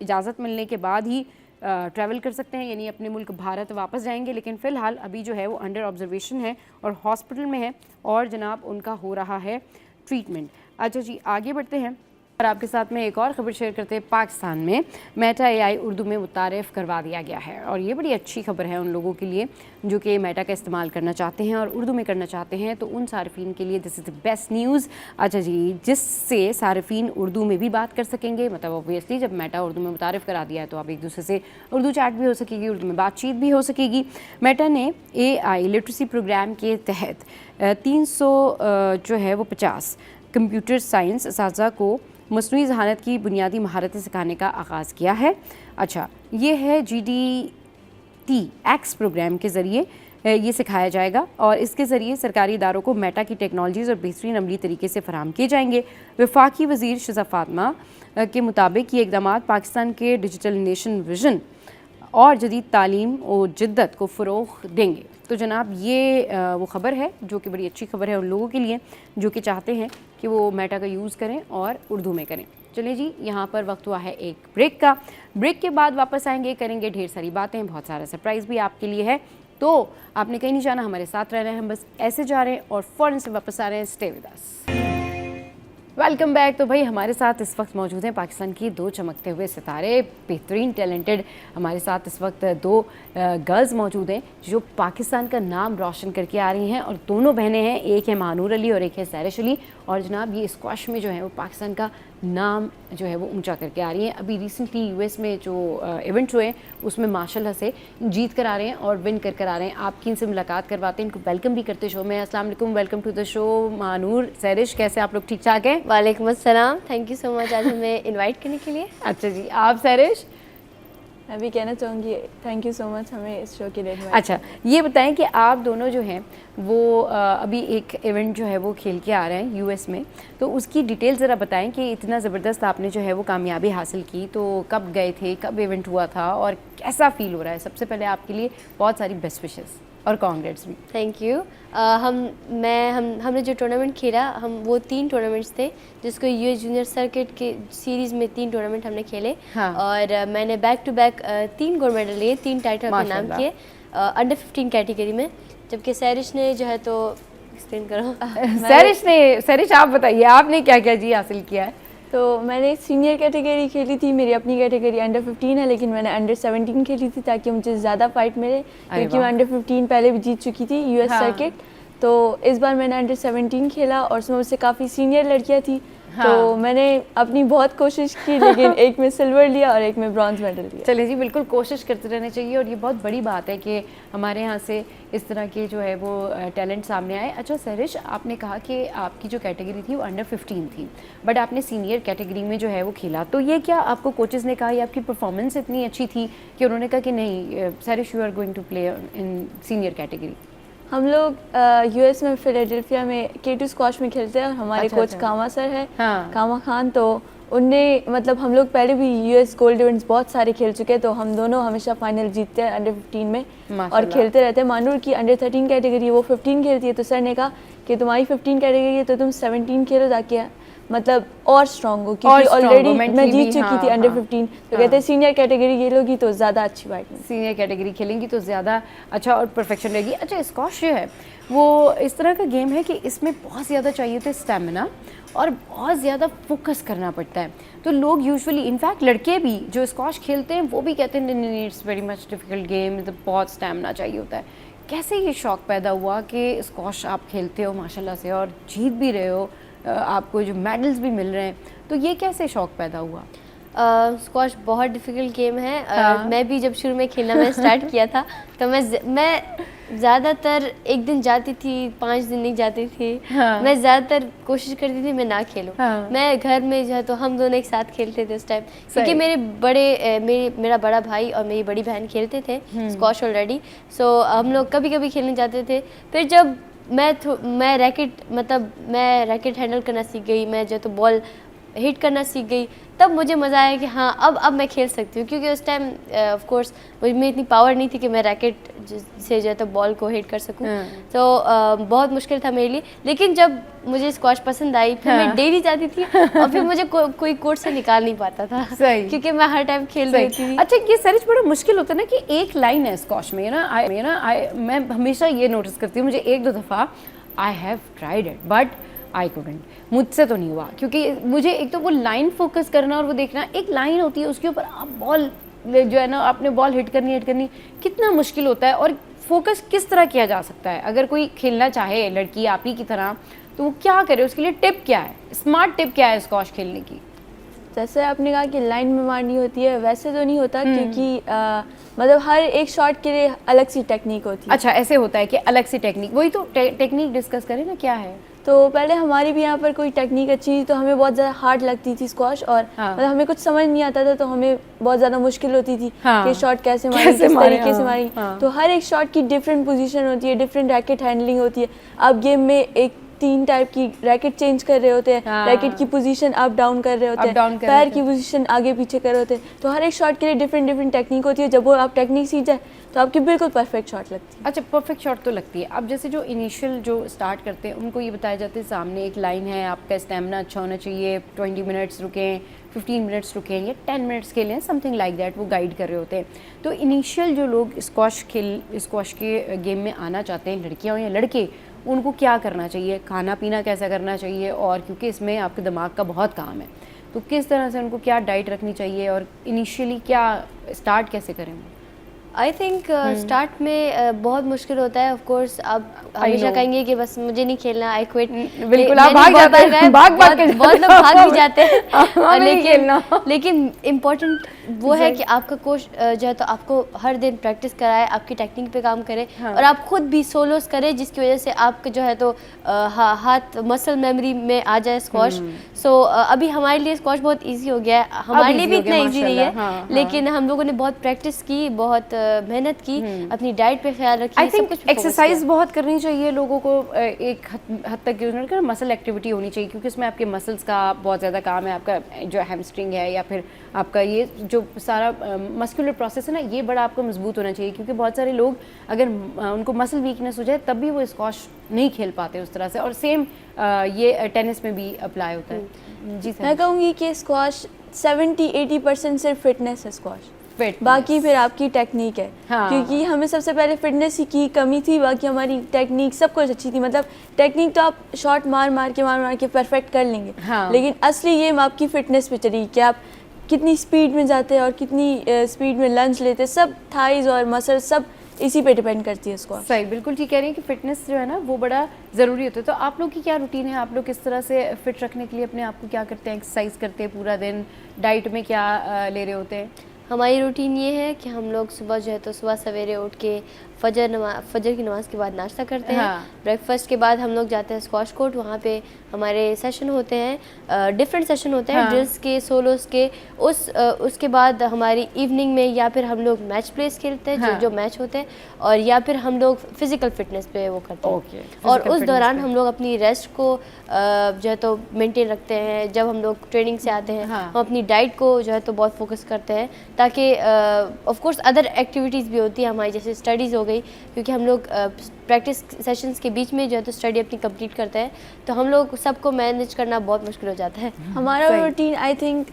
इजाज़त मिलने के बाद ही ट्रैवल कर सकते हैं, यानी अपने मुल्क भारत वापस जाएंगे। लेकिन फ़िलहाल अभी जो है वो अंडर ऑब्जर्वेशन है और हॉस्पिटल में है, और जनाब उनका हो रहा है ट्रीटमेंट। अच्छा जी, आगे बढ़ते हैं और आपके साथ में एक और ख़बर शेयर करते हैं। पाकिस्तान में मेटा AI उर्दू में मुतारिफ़ करवा दिया गया है, और ये बड़ी अच्छी खबर है उन लोगों के लिए जो कि मेटा का इस्तेमाल करना चाहते हैं और उर्दू में करना चाहते हैं। तो उन सार्फिन के लिए this is the best news. अच्छा जी, जिससे सार्फिन उर्दू में भी बात कर सकेंगे। मतलब ऑब्वियसली जब मेटा उर्दू में मुतारिफ़ करा दिया है तो अब एक दूसरे से उर्दू चैट भी हो सकेगी, उर्दू में बातचीत भी हो सकेगी। मेटा ने AI लिटरेसी प्रोग्राम के तहत 300 जो है वो 50 कंप्यूटर साइंस असातिज़ा को मसनूई ज़हानत की बुनियादी महारतें सिखाने का आगाज़ किया है। अच्छा, ये है GDTX प्रोग्राम के ज़रिए ये सिखाया जाएगा, और इसके ज़रिए सरकारी इदारों को मेटा की टेक्नोलॉजीज़ और बेहतरीन अमली तरीके से फ़राहम किए जाएंगे। वफाकी वज़ीर शज़ा फातिमा के मुताबिक ये इक़दामात पाकिस्तान के डिजिटल नेशन विजन और जदीद तालीम और जिद्दत को फ़रोग़ देंगे। तो जनाब ये वो ख़बर है जो कि बड़ी अच्छी खबर है उन लोगों के लिए जो कि चाहते हैं कि वो मेटा का यूज़ करें और उर्दू में करें। चलिए जी, यहाँ पर वक्त हुआ है एक ब्रेक का। ब्रेक के बाद वापस आएंगे, करेंगे ढेर सारी बातें, बहुत सारा सरप्राइज़ भी आपके लिए है। तो आपने कहीं नहीं जाना, हमारे साथ रहना है, हम बस ऐसे जा रहे हैं और फ़ौरन से वापस आ रहे हैं। Stay with us. Welcome back. तो भाई हमारे साथ इस वक्त मौजूद हैं पाकिस्तान की 2 चमकते हुए सितारे, बेहतरीन टैलेंटेड। हमारे साथ इस वक्त 2 गर्ल्स मौजूद हैं जो पाकिस्तान का नाम रोशन करके आ रही हैं, और दोनों बहनें हैं। एक है मानूर अली और एक है सैरिश अली, और जनाब ये स्क्वाश में जो है वो पाकिस्तान का नाम जो है वो ऊंचा करके आ रही हैं। अभी रिसेंटली US में जो इवेंट्स हुए उसमें माशाल्लाह से जीत कर आ रहे हैं और विन कर आ रहे हैं। आपकी इनसे मुलाकात करवाते हैं, इनको वेलकम भी करते शो में। अस्सलाम वालेकुम, welcome to the show. Manur, सैरिश, कैसे आप लोग? ठीक ठाक हैं? वालेकुम अस्सलाम, थैंक यू सो मच आज हमें इनवाइट करने के लिए। अच्छा जी, आप सैरिश? मैं भी कहना चाहूँगी थैंक यू सो मच हमें इस शो के लिए। अच्छा, ये बताएं कि आप दोनों जो हैं वो अभी एक इवेंट जो है वो खेल के आ रहे हैं US में, तो उसकी डिटेल ज़रा बताएं कि इतना ज़बरदस्त आपने जो है वो कामयाबी हासिल की। तो कब गए थे, कब इवेंट हुआ था और कैसा फील हो रहा है? सबसे पहले आपके लिए बहुत सारी बेस्ट विशेस और कांग्रेट्स भी। Thank you. हमने जो टूर्नामेंट खेला, हम वो 3 टूर्नामेंट्स थे जिसको US जूनियर सर्किट के सीरीज़ में 3 टूर्नामेंट हमने खेले। हाँ। और मैंने back to back 3 gold medal लिए, 3 टाइटल अपने नाम किए अंडर 15 कैटेगरी में, जबकि सैरिश ने जो है तो एक्सप्लेन करो। सैरिश आप बताइए आपने क्या क्या जी हासिल किया है? तो मैंने सीनियर कैटेगरी खेली थी, मेरी अपनी कैटेगरी अंडर 15 है, लेकिन मैंने अंडर 17 खेली थी ताकि मुझे ज़्यादा फाइट मिले, क्योंकि मैं अंडर 15 पहले भी जीत चुकी थी US सर्किट। तो इस बार मैंने अंडर 17 खेला और उसमें मुझसे काफ़ी सीनियर लड़कियाँ थी। हाँ। तो मैंने अपनी बहुत कोशिश की, लेकिन एक में सिल्वर लिया और एक में ब्रॉन्ज मेडल लिया। चलिए जी, बिल्कुल कोशिश करते रहना चाहिए, और ये बहुत बड़ी बात है कि हमारे यहाँ से इस तरह के जो है वो टैलेंट सामने आए। अच्छा सैरिश, आपने कहा कि आपकी जो कैटेगरी थी वो अंडर 15 थी, बट आपने सीनियर कैटेगरी में जो है वो खेला, तो ये क्या आपको कोचेज़ ने कहा या आपकी परफॉर्मेंस इतनी अच्छी थी कि उन्होंने कहा कि नहीं सैरिश you are going to play in senior category? हम लोग US में फिलाडेल्फिया में K2 स्क्वाश में खेलते हैं, और हमारे कोच कामा सर है। हाँ। कामा खान, तो उनने मतलब हम लोग पहले भी US गोल्ड इवेंट्स बहुत सारे खेल चुके हैं, तो हम दोनों हमेशा फाइनल जीतते हैं अंडर 15 में और खेलते रहते हैं। मानूर की अंडर 13 कैटेगरी, वो 15 खेलती है, तो सर ने कहा कि तुम्हारी 15 कैटेगरी है तो तुम 17 खेलो ताकि मतलब और स्ट्रॉन्ग हो, क्योंकि ऑलरेडी मैं जीत चुकी थी अंडर 15। तो कहते हैं सीनियर कैटेगरी खेलोगी तो ज़्यादा अच्छी बात है, सीनियर कैटेगरी खेलेंगी तो ज़्यादा अच्छा और परफेक्शन रहेगी। अच्छा, स्क्वाश जो है वो इस तरह का गेम है कि इसमें बहुत ज़्यादा चाहिए होता है स्टेमिना और बहुत ज़्यादा फोकस करना पड़ता है। तो लोग यूजुअली, इनफैक्ट लड़के भी जो स्क्वाश खेलते हैं वो भी कहते हैं नहीं it's very much difficult game, तो बहुत स्टेमिना चाहिए होता है। कैसे ये शौक़ पैदा हुआ कि स्क्वाश आप खेलते हो माशाल्लाह से और जीत भी रहे हो, आपको जो मेडल्स भी मिल रहे हैं, तो ये कैसे शौक़ पैदा हुआ? स्क्वाश बहुत डिफ़िकल्ट गेम है। मैं भी जब शुरू में खेलना मैं स्टार्ट किया था तो मैं ज़्यादातर एक दिन जाती थी, 5 दिन नहीं जाती थी। मैं ज़्यादातर कोशिश करती थी मैं ना खेलूं। मैं घर में जो है तो हम दोनों एक साथ खेलते थे उस टाइम, क्योंकि मेरा बड़ा भाई और मेरी बड़ी बहन खेलते थे स्क्वाश ऑलरेडी। सो हम लोग कभी कभी खेलने जाते थे। फिर जब मैं रैकेट हैंडल करना सीख गई, मैं जो तो बॉल हिट करना सीख गई, तब मुझे मज़ा आया कि हाँ अब मैं खेल सकती हूँ, क्योंकि उस टाइम ऑफ कोर्स मुझ में इतनी पावर नहीं थी कि मैं रैकेट से जो है तो बॉल को हिट कर सकूँ। तो बहुत मुश्किल था मेरे लिए, लेकिन जब मुझे स्क्वॉश पसंद आई फिर मैं डेली जाती थी और फिर मुझे कोई कोर्ट से निकाल नहीं पाता था। सही। क्योंकि मैं हर टाइम खेल रही थी। अच्छा, ये सरिच बड़ा मुश्किल होता है ना कि एक लाइन है स्क्वॉश में ना, मैं हमेशा ये नोटिस करती हूँ, मुझे एक दो दफ़ा I have tried it but I couldn't, मुझसे तो नहीं हुआ, क्योंकि मुझे एक तो वो लाइन फोकस करना और वो देखना, एक लाइन होती है उसके ऊपर आप बॉल जो है ना आपने बॉल हिट करनी कितना मुश्किल होता है, और फोकस किस तरह किया जा सकता है अगर कोई खेलना चाहे लड़की आप ही की तरह, तो वो क्या करे, उसके लिए टिप क्या है, स्मार्ट टिप क्या है स्क्वॉश खेलने की? जैसे आपने कहा कि लाइन में मारनी होती है, वैसे तो नहीं होता, क्योंकि मतलब हर एक शॉट के लिए अलग सी टेक्निक होती है। अच्छा, ऐसे होता है कि अलग सी टेक्निक, वही तो टेक्निक डिस्कस करें ना, क्या है? तो पहले हमारी भी यहाँ पर कोई टेक्निक अच्छी थी तो हमें बहुत ज़्यादा हार्ड लगती थी स्क्वॉश, और मतलब हमें कुछ समझ नहीं आता था, तो हमें बहुत ज़्यादा मुश्किल होती थी कि शॉट कैसे मारें, किस तरीके से मारें। तो हर एक शॉट की डिफरेंट पोजीशन होती है, डिफरेंट रैकेट हैंडलिंग होती है। आप गेम में एक 3 टाइप की रैकेट चेंज कर रहे होते हैं, रैकेट की पोजीशन अप डाउन कर रहे होते हैं, पैर की पोजीशन आगे पीछे कर रहे होते हैं। तो हर एक शॉट के लिए डिफरेंट टेक्निक होती है। जब वो आप टेक्निक सीख जाए तो आपकी बिल्कुल परफेक्ट शॉट लगती है। अच्छा, परफेक्ट शॉट तो लगती है। अब जैसे जो इनिशियल जो स्टार्ट करते हैं उनको ये बताया जाता है सामने एक लाइन है, आपका स्टेमिना अच्छा होना चाहिए, 20 मिनट्स रुकें, 15 मिनट्स रुकें या 10 मिनट्स खेलें, समथिंग लाइक दैट, वो गाइड कर रहे होते हैं। तो इनिशियल जो लोग स्क्वॉश के गेम में आना चाहते हैं, लड़कियाँ हो या लड़के, उनको क्या करना चाहिए, खाना पीना कैसा करना चाहिए, और क्योंकि इसमें आपके दिमाग का बहुत काम है, तो किस तरह से उनको क्या डाइट रखनी चाहिए और इनिशियली क्या स्टार्ट कैसे करें? आई थिंक स्टार्ट में बहुत मुश्किल होता है। ऑफ कोर्स आप हमेशा कहेंगे कि बस मुझे नहीं खेलना, आई क्विट। बिल्कुल, आप भाग जाते हैं, बहुत लोग भाग भी जाते हैं। लेकिन इम्पोर्टेंट वो है कि आपका कोच जो है तो आपको हर दिन प्रैक्टिस कराए, आपकी टेक्निक पे काम करे, और आप खुद भी सोलोस करें, जिसकी वजह से आपका जो है तो हाथ मसल मेमोरी में आ जाए स्क्वॉश। सो अभी हमारे लिए स्क्वॉश बहुत इजी हो गया है, हमारे लिए भी इतना इजी नहीं है, लेकिन हम लोगों ने बहुत प्रैक्टिस की, बहुत मेहनत की, अपनी डाइट पे ख्याल रखी। आई थिंक एक्सरसाइज बहुत करनी चाहिए लोगों को, एक हद तक यूज मसल एक्टिविटी होनी चाहिए, क्योंकि इसमें आपके मसल्स का बहुत ज़्यादा काम है, आपका जो हैमस्ट्रिंग है या फिर आपका ये जो सारा मस्कुलर प्रोसेस है ना, ये बड़ा आपको मजबूत होना चाहिए, क्योंकि बहुत सारे लोग अगर उनको मसल वीकनेस हो जाए तब भी वो स्क्वॉश नहीं खेल पाते उस तरह से, और सेम ये टेनिस में भी अप्लाई होता है। जी सर, मैं कहूँगी कि स्क्वॉश 70-80% सिर्फ फिटनेस है स्क्वॉश, बाकी फिर आपकी टेक्निक है। क्योंकि हमें सबसे पहले फिटनेस की कमी थी, बाकी हमारी टेक्निक सब कुछ अच्छी थी। मतलब टेक्निक तो आप शॉट मार के परफेक्ट कर लेंगे, लेकिन असली गेम आपकी फिटनेस पे चली कि आप कितनी स्पीड में जाते हैं और कितनी स्पीड में लंच लेते हैं, सब थाइज और मसल सब इसी पे डिपेंड करती है स्क्वॉश। सही, बिल्कुल ठीक कह रही हैं कि फिटनेस जो है ना वो बड़ा ज़रूरी होता है। तो आप लोग की क्या रूटीन है, आप लोग किस तरह से फिट रखने के लिए अपने आप को क्या करते हैं, एक्सरसाइज करते हैं पूरा दिन, डाइट में क्या ले रहे होते हैं? हमारी रूटीन ये है कि हम लोग सुबह जो है तो सुबह सवेरे उठ के फजर की नमाज़ के बाद नाश्ता करते हैं। ब्रेकफास्ट के बाद हम लोग जाते हैं स्क्वॉश कोर्ट, वहाँ पे हमारे सेशन होते हैं, डिफरेंट सेशन होते हैं, ड्रिल्स के, सोलोस के। उसके बाद हमारी इवनिंग में या फिर हम लोग मैच प्लेस खेलते हैं, जो मैच होते हैं, और या फिर हम लोग फिज़िकल फिटनेस पे वो करते हैं। और उस दौरान हम लोग अपनी रेस्ट को जो है तो मेंटेन रखते हैं। जब हम लोग ट्रेनिंग से आते हैं हम अपनी डाइट को जो है तो बहुत फोकस करते हैं, ताकि ऑफ कोर्स अदर एक्टिविटीज़ भी होती है हमारी, जैसे स्टडीज़ हो गई, क्योंकि हम लोग प्रैक्टिस सेशंस के बीच में जो है तो स्टडी अपनी कंप्लीट करते हैं, तो हम लोग सबको मैनेज करना बहुत मुश्किल हो जाता है। हमारा रूटीन आई थिंक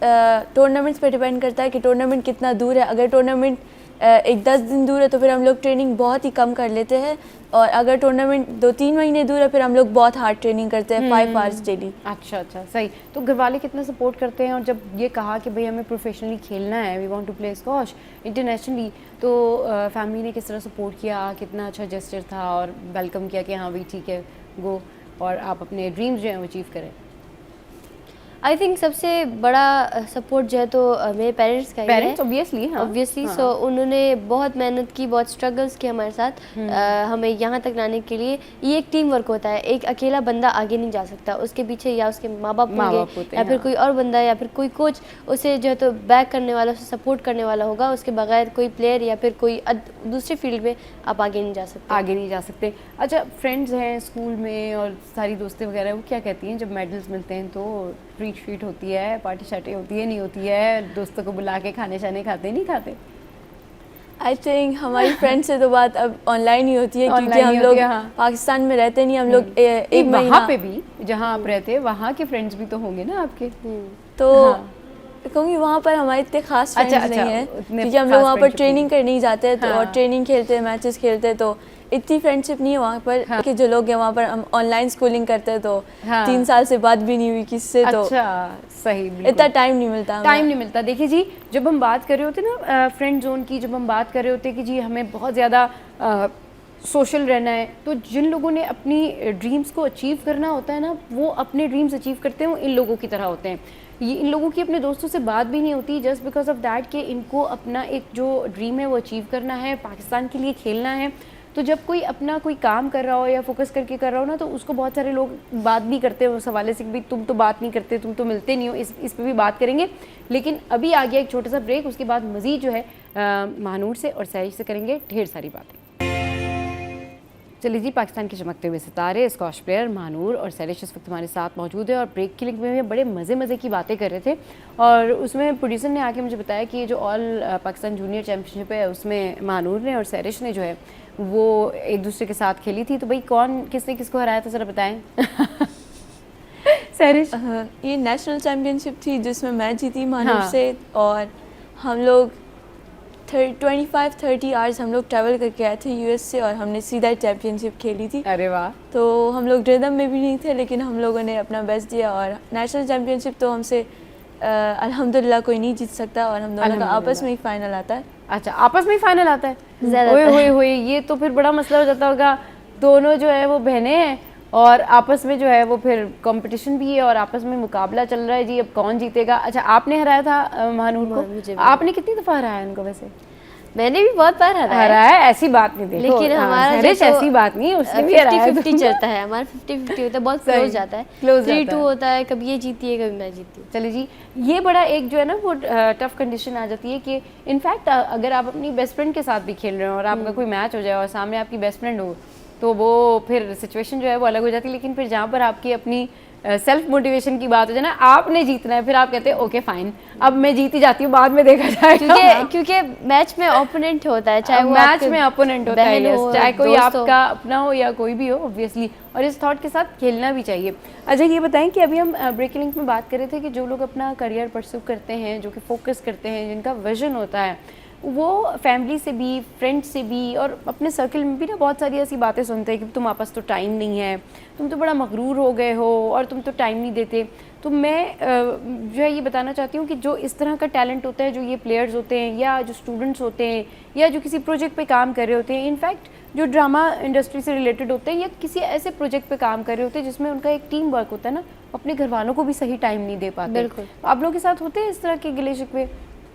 टूर्नामेंट्स पे डिपेंड करता है कि टूर्नामेंट कितना दूर है। अगर टूर्नामेंट एक 10 दिन दूर है तो फिर हम लोग ट्रेनिंग बहुत ही कम कर लेते हैं, और अगर टूर्नामेंट 2-3 महीने दूर है फिर हम लोग बहुत हार्ड ट्रेनिंग करते हैं, 5 आवर्स डेली। अच्छा, सही। तो घर वाले कितना सपोर्ट करते हैं, और जब ये कहा कि भाई हमें प्रोफेशनली खेलना है, we want to play squash internationally, तो फैमिली ने किस तरह सपोर्ट किया, कितना अच्छा जेस्चर था और वेलकम किया कि हाँ भाई ठीक है गो, और आप अपने ड्रीम्स जो हैं वो अचीव करें? आई थिंक सबसे बड़ा सपोर्ट जो है तो मेरे पेरेंट्स का ही है। ऑब्वियसली सो उन्होंने बहुत मेहनत की, बहुत स्ट्रगल्स किए हमारे साथ हमें यहाँ तक लाने के लिए। ये एक टीम वर्क होता है, एक अकेला बंदा आगे नहीं जा सकता, उसके पीछे या उसके माँ बाप होंगे या फिर कोई और बंदा या फिर कोई कोच उसे जो है तो बैक करने वाला, उसे सपोर्ट करने वाला होगा। उसके बगैर कोई प्लेयर या फिर कोई दूसरे फील्ड में आप आगे नहीं जा सकते। अच्छा, फ्रेंड्स हैं स्कूल में और सारी दोस्तें वगैरह, वो क्या कहती हैं जब मेडल्स मिलते हैं तो ट्रीट मीट शीट होती है, पार्टी शार्टी होती है, नहीं होती है, दोस्तों को बुला के खाने शाने खाते नहीं खाते? आई थिंक हमारी फ्रेंड से तो बात अब ऑनलाइन ही होती है, क्योंकि Online हम ही लोग होती है, हाँ। पाकिस्तान में रहते नहीं, हम लोग एक वहाँ महीना पे भी जहाँ आप रहते हैं वहाँ के फ्रेंड्स भी तो होंगे ना आपके? तो हाँ। कहूँगी वहाँ पर हमारे इतने खास फ्रेंड्स अच्छा, नहीं हैं, उतने क्योंकि हम खास लोग वहाँ पर friendship ट्रेनिंग नहीं। करने ही जाते हैं तो हाँ। और ट्रेनिंग खेलते हैं, मैचेस खेलते हैं, तो इतनी फ्रेंडशिप नहीं है वहाँ पर। हाँ। कि जो लोग हैं वहाँ पर हम ऑनलाइन स्कूलिंग करते हैं, तो हाँ। 3 साल से बात भी नहीं हुई किससे, तो अच्छा, सही, बिल्कुल। इतना टाइम नहीं मिलता हमें। टाइम नहीं मिलता। देखिए जी, जब हम बात कर रहे होते ना फ्रेंड जोन की, जब हम बात कर रहे होते कि जी हमें बहुत ज़्यादा सोशल रहना है, तो जिन लोगों ने अपनी ड्रीम्स को अचीव करना होता है ना, वो अपने ड्रीम्स अचीव करते हैं, वो इन लोगों की तरह होते हैं। ये इन लोगों की अपने दोस्तों से बात भी नहीं होती, जस्ट बिकॉज ऑफ दैट कि इनको अपना एक जो ड्रीम है वो अचीव करना है, पाकिस्तान के लिए खेलना है। तो जब कोई अपना कोई काम कर रहा हो या फोकस करके कर रहा हो ना, तो उसको बहुत सारे लोग बात भी करते हैं उस हवाले से कि भाई तुम तो बात नहीं करते, तुम तो मिलते नहीं हो। इस पे भी बात करेंगे, लेकिन अभी आ गया एक छोटा सा ब्रेक, उसके बाद मज़ीद जो है महानूर से और सैरिश से करेंगे ढेर सारी बातें। चलिए जी, पाकिस्तान के चमकते हुए सितारे स्क्वॉश प्लेयर महानूर और सैरिश इस वक्त हमारे साथ मौजूद है, और ब्रेक की लिंक में भी हम बड़े मज़े की बातें कर रहे थे, और उसमें प्रोड्यूसर ने आके मुझे बताया कि ये जो ऑल पाकिस्तान जूनियर चैम्पियनशिप है उसमें महानूर ने और सैरिश ने जो है वो एक दूसरे के साथ खेली थी। तो भाई कौन किसने किसको हराया था, ज़रा बताएं। सैरिश? ये नेशनल चैम्पियनशिप थी जिसमें मैं जीती महानूर हाँ। से, और हम लोग 25-30 आवर्स हम लोग ट्रैवल करके आए थे यूएस से, और हमने सीधा चैम्पियनशिप खेली थी। अरे वाह। तो हम लोग रिदम में भी नहीं थे, लेकिन हम लोगों ने अपना बेस्ट दिया, और नेशनल चैम्पियनशिप तो हमसे अल्हम्दुलिल्लाह कोई नहीं जीत सकता, और हम दोनों का आपस में ही फाइनल आता है। अच्छा, आपस में ही फाइनल आता है? ज़्यादातर। ओए होए, ये तो फिर बड़ा मसला हो जाता होगा। दोनों जो है वो बहनें हैं और आपस में जो है वो फिर कंपटीशन भी है और आपस में मुकाबला चल रहा है जी, अब कौन जीतेगा। अच्छा, आपने हराया था महानूर मुझे को? भी। आपने कितनी दफ़ा हराया उनको वैसे? मैंने भी बहुत बार हराया है, हराया है, ऐसी बात नहीं, देखो लेकिन हमारा सैरिश जो तो ऐसी बात नहीं, उसने भी हराया 50-50 चलता है हमारा, 50-50 होता है, बहुत सही, क्लोज जाता है, close 3-2 जाता है। होता है, कभी ये जीती है कभी मैं जीती हूँ। चलिए जी, ये बड़ा एक जो है ना वो टफ कंडीशन आ जाती है कि इनफैक्ट अगर आप अपनी बेस्ट फ्रेंड के साथ भी खेल रहे हो और आपका कोई मैच हो जाए और सामने आपकी बेस्ट फ्रेंड हो, तो वो फिर सिचुएशन जो है वो अलग हो जाती है। लेकिन फिर जहाँ पर आपकी अपनी सेल्फ मोटिवेशन की बात हो जाए ना, आपने जीतना है, फिर आप कहते हैं ओके फाइन, अब मैं जीती जाती हूँ, बाद में देखा जाएगा। क्योंकि मैच में ओपोनेंट होता है, चाहे वो मैच आपके में ओपोनेंट होता है, बहन yes, हो, चाहे कोई दोस्त हो। आपका अपना हो या कोई भी हो ऑब्वियसली, और इस थॉट के साथ खेलना भी चाहिए। अच्छा, ये बताएं कि अभी हम ब्रेकिंग लिंक में बात कर रहे थे कि जो लोग अपना करियर परस्यू करते हैं, जो कि फोकस करते हैं, जिनका विजन होता है, वो फैमिली से भी, फ्रेंड से भी और अपने सर्कल में भी ना बहुत सारी ऐसी बातें सुनते हैं कि तुम्हारे पास तो टाइम नहीं है, तुम तो बड़ा मगरूर हो गए हो और तुम तो टाइम नहीं देते। तो मैं जो है ये बताना चाहती हूँ कि जो इस तरह का टैलेंट होता है, जो ये प्लेयर्स होते हैं या जो स्टूडेंट्स होते हैं या जो किसी प्रोजेक्ट पे काम कर रहे होते हैं, इनफैक्ट जो ड्रामा इंडस्ट्री से रिलेटेड होते हैं या किसी ऐसे प्रोजेक्ट पे काम कर रहे होते हैं जिसमें उनका एक टीम वर्क होता है ना, अपने घर वालों को भी सही टाइम नहीं दे पाते। बिल्कुल। तो आप लोगों के साथ होते हैं इस तरह के गिले शिकवे,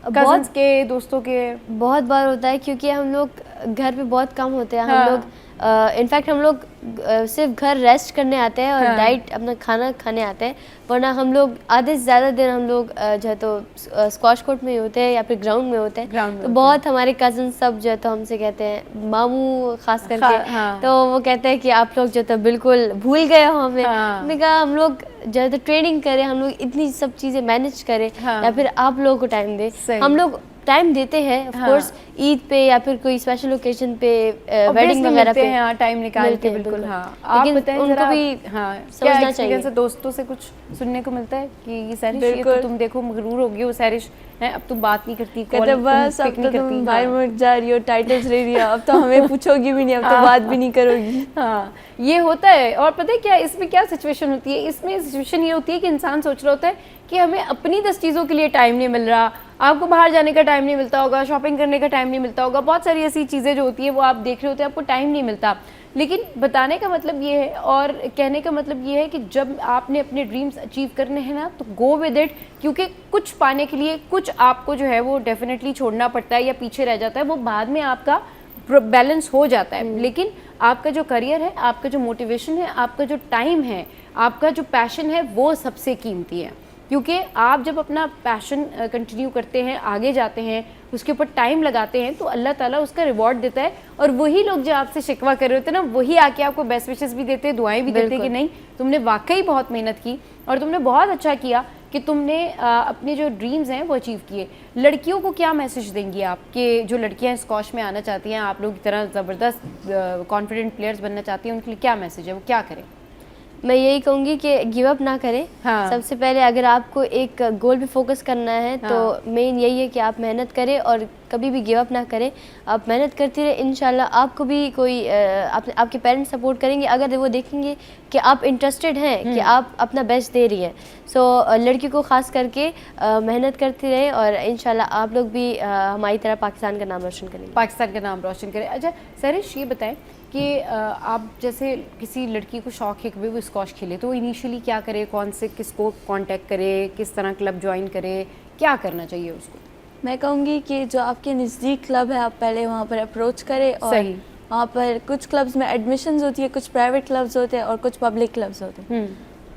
बहुत- कजन्स के, दोस्तों के? बहुत बार होता है, क्योंकि हम लोग घर पे बहुत कम होते हैं। हाँ। हम लोग इनफैक्ट हम लोग सिर्फ घर रेस्ट करने आते हैं और हाँ। डाइट अपना खाना खाने आते हैं, वरना हम लोग आधे से ज़्यादा दिन हम लोग जो है तो स्क्वॉश कोर्ट में ही होते हैं या फिर ग्राउंड में होते हैं। ग्राउंड में तो होते बहुत हमारे कज़न सब जो है तो हमसे कहते हैं, मामू खास करके, हाँ। तो वो कहते हैं कि आप लोग जो तो बिल्कुल भूल गए हो हमें। हाँ। हमने कहा हम लोग जो है तो ट्रेनिंग करें, हम लोग इतनी सब चीज़ें मैनेज करें, हाँ। या फिर आप लोगों को टाइम दें। सही। हम लोग टाइम देते हैं ऑफ हाँ। कोर्स, ईद पे या फिर कोई स्पेशल ओकेजन पे, वेडिंग Obviously वगैरह मिलते पे हैं, हाँ, टाइम निकाल मिलते के, हैं, बिल्कुल। बिल्कुल। हाँ, आप लेकिन बताएं उनको जरा, भी हाँ, क्या समझना एक्सपीरियंस चाहिए। है? दोस्तों से कुछ सुनने को मिलता है कि ये सैरिश, ये तो बिल्कुल। तुम देखो मगरूर हो गई हो सैरिश, है, अब तुम बात नहीं करती, कहते कॉल बस अब पिक तो नहीं तुम करती। भाई हाँ। मुड़ जा रही हो, टाइटल्स ले रही हो, अब तो हमें पूछोगी भी नहीं, अब तो बात भी नहीं करोगी। हाँ, ये होता है। और पता है क्या इसमें क्या सिचुएशन होती है? इसमें सिचुएशन ये होती है कि इंसान सोच रहा होता है कि हमें अपनी 10 चीज़ों के लिए टाइम नहीं मिल रहा, आपको बाहर जाने का टाइम नहीं मिलता होगा, शॉपिंग करने का टाइम नहीं मिलता होगा, बहुत सारी ऐसी चीज़ें जो होती है वो आप देख रहे होते हैं, आपको टाइम नहीं मिलता। लेकिन बताने का मतलब ये है और कहने का मतलब ये है कि जब आपने अपने ड्रीम्स अचीव करने हैं ना, तो गो विद इट, क्योंकि कुछ पाने के लिए कुछ आपको जो है वो डेफिनेटली छोड़ना पड़ता है या पीछे रह जाता है, वो बाद में आपका बैलेंस हो जाता है। लेकिन आपका जो करियर है, आपका जो मोटिवेशन है, आपका जो टाइम है, आपका जो पैशन है, वो सबसे कीमती है। क्योंकि आप जब अपना पैशन कंटिन्यू करते हैं, आगे जाते हैं, उसके ऊपर टाइम लगाते हैं, तो अल्लाह ताला उसका रिवॉर्ड देता है। और वही लोग जो आपसे शिकवा कर रहे होते हैं ना, वही आके आपको बेस्ट विशेस भी देते हैं, दुआएं भी देते हैं कि नहीं, तुमने वाकई बहुत मेहनत की और तुमने बहुत अच्छा किया, कि तुमने अपने जो ड्रीम्स हैं वो अचीव किए, लड़कियों को क्या मैसेज देंगी आप कि जो लड़कियां स्क्वॉश में आना चाहती हैं, आप लोग की तरह ज़बरदस्त कॉन्फिडेंट प्लेयर्स बनना चाहती हैं, उनके लिए क्या मैसेज है, वो क्या करें? मैं यही कहूँगी कि गिव अप ना करें। हाँ। सबसे पहले अगर आपको एक गोल पे फोकस करना है तो मेन यही है कि आप मेहनत करें और कभी भी गिव अप ना करें। आप मेहनत करते रहे, इंशाल्लाह आपको भी कोई आपके पेरेंट्स सपोर्ट करेंगे अगर वो देखेंगे कि आप इंटरेस्टेड हैं, कि आप अपना बेस्ट दे रही हैं। सो लड़की को ख़ास करके मेहनत करते रहे और इंशाल्लाह आप लोग भी हमारी तरह पाकिस्तान का नाम रोशन करेंगे। पाकिस्तान का नाम रोशन करें। अच्छा सरिश, ये बताएं कि आप जैसे किसी लड़की को शौक है कि वो स्क्वॉश खेले, तो इनिशियली क्या करे, कौन से किसको कांटेक्ट करे, किस तरह क्लब ज्वाइन करे, क्या करना चाहिए उसको? मैं कहूँगी कि जो आपके नज़दीक क्लब है आप पहले वहाँ पर अप्रोच करें और सही। वहाँ पर कुछ क्लब्स में एडमिशन्स होती है, कुछ प्राइवेट क्लब्स होते हैं और कुछ पब्लिक क्लब्स होते हैं।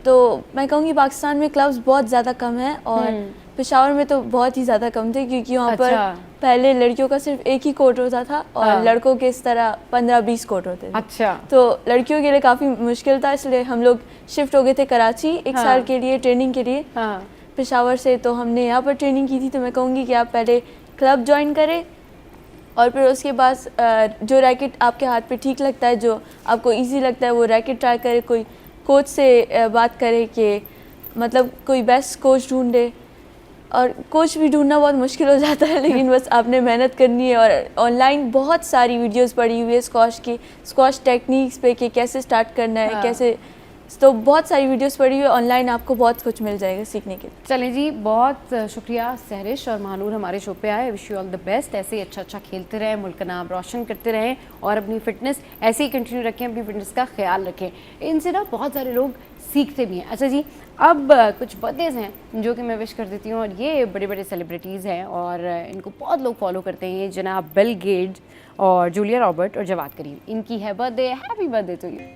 तो मैं कहूँगी पाकिस्तान में क्लब्स बहुत ज़्यादा कम है और पेशावर में तो बहुत ही ज़्यादा कम थे, क्योंकि वहाँ पर पहले लड़कियों का सिर्फ एक ही कोर्ट होता था और लड़कों के इस तरह 15-20 कोर्ट होते थे। अच्छा। तो लड़कियों के लिए काफ़ी मुश्किल था, इसलिए हम लोग शिफ्ट हो गए थे कराची एक साल के लिए ट्रेनिंग के लिए पेशावर से। तो हमने यहाँ पर ट्रेनिंग की थी। तो मैं कहूँगी कि आप पहले क्लब ज्वाइन करें और फिर उसके बाद जो रैकेट आपके हाथ पे ठीक लगता है, जो आपको इजी लगता है, वो रैकेट ट्राई करें। कोई कोच से बात करें कि मतलब कोई बेस्ट कोच ढूंढे, और कोच भी ढूंढना बहुत मुश्किल हो जाता है, लेकिन बस आपने मेहनत करनी है। और ऑनलाइन बहुत सारी वीडियोस पड़ी हुई है स्क्वॉश की, स्क्वॉश टेक्निक्स पे कि कैसे स्टार्ट करना है, कैसे, तो बहुत सारी वीडियोस पड़ी हुई है ऑनलाइन, आपको बहुत कुछ मिल जाएगा सीखने के लिए। चलें जी, बहुत शुक्रिया सहरिश और महानूर हमारे शो पे आए। Wish you all the best. ऐसे ही अच्छा खेलते रहें, मुल्क का नाम रोशन करते रहें और अपनी फ़िटनेस ऐसे ही कंटिन्यू रखें, अपनी फ़िटनेस का ख्याल रखें। इनसे ना बहुत सारे लोग सीखते भी हैं। अच्छा जी, अब कुछ बर्थडेज़ हैं जो कि मैं विश कर देती हूँ, और ये बड़े बड़े सेलिब्रिटीज़ हैं और इनको बहुत लोग फॉलो करते हैं। जनाब बिल गेट्स और जूलिया रॉबर्ट और जवाद करीम, इनकी है birthday. Happy birthday to you.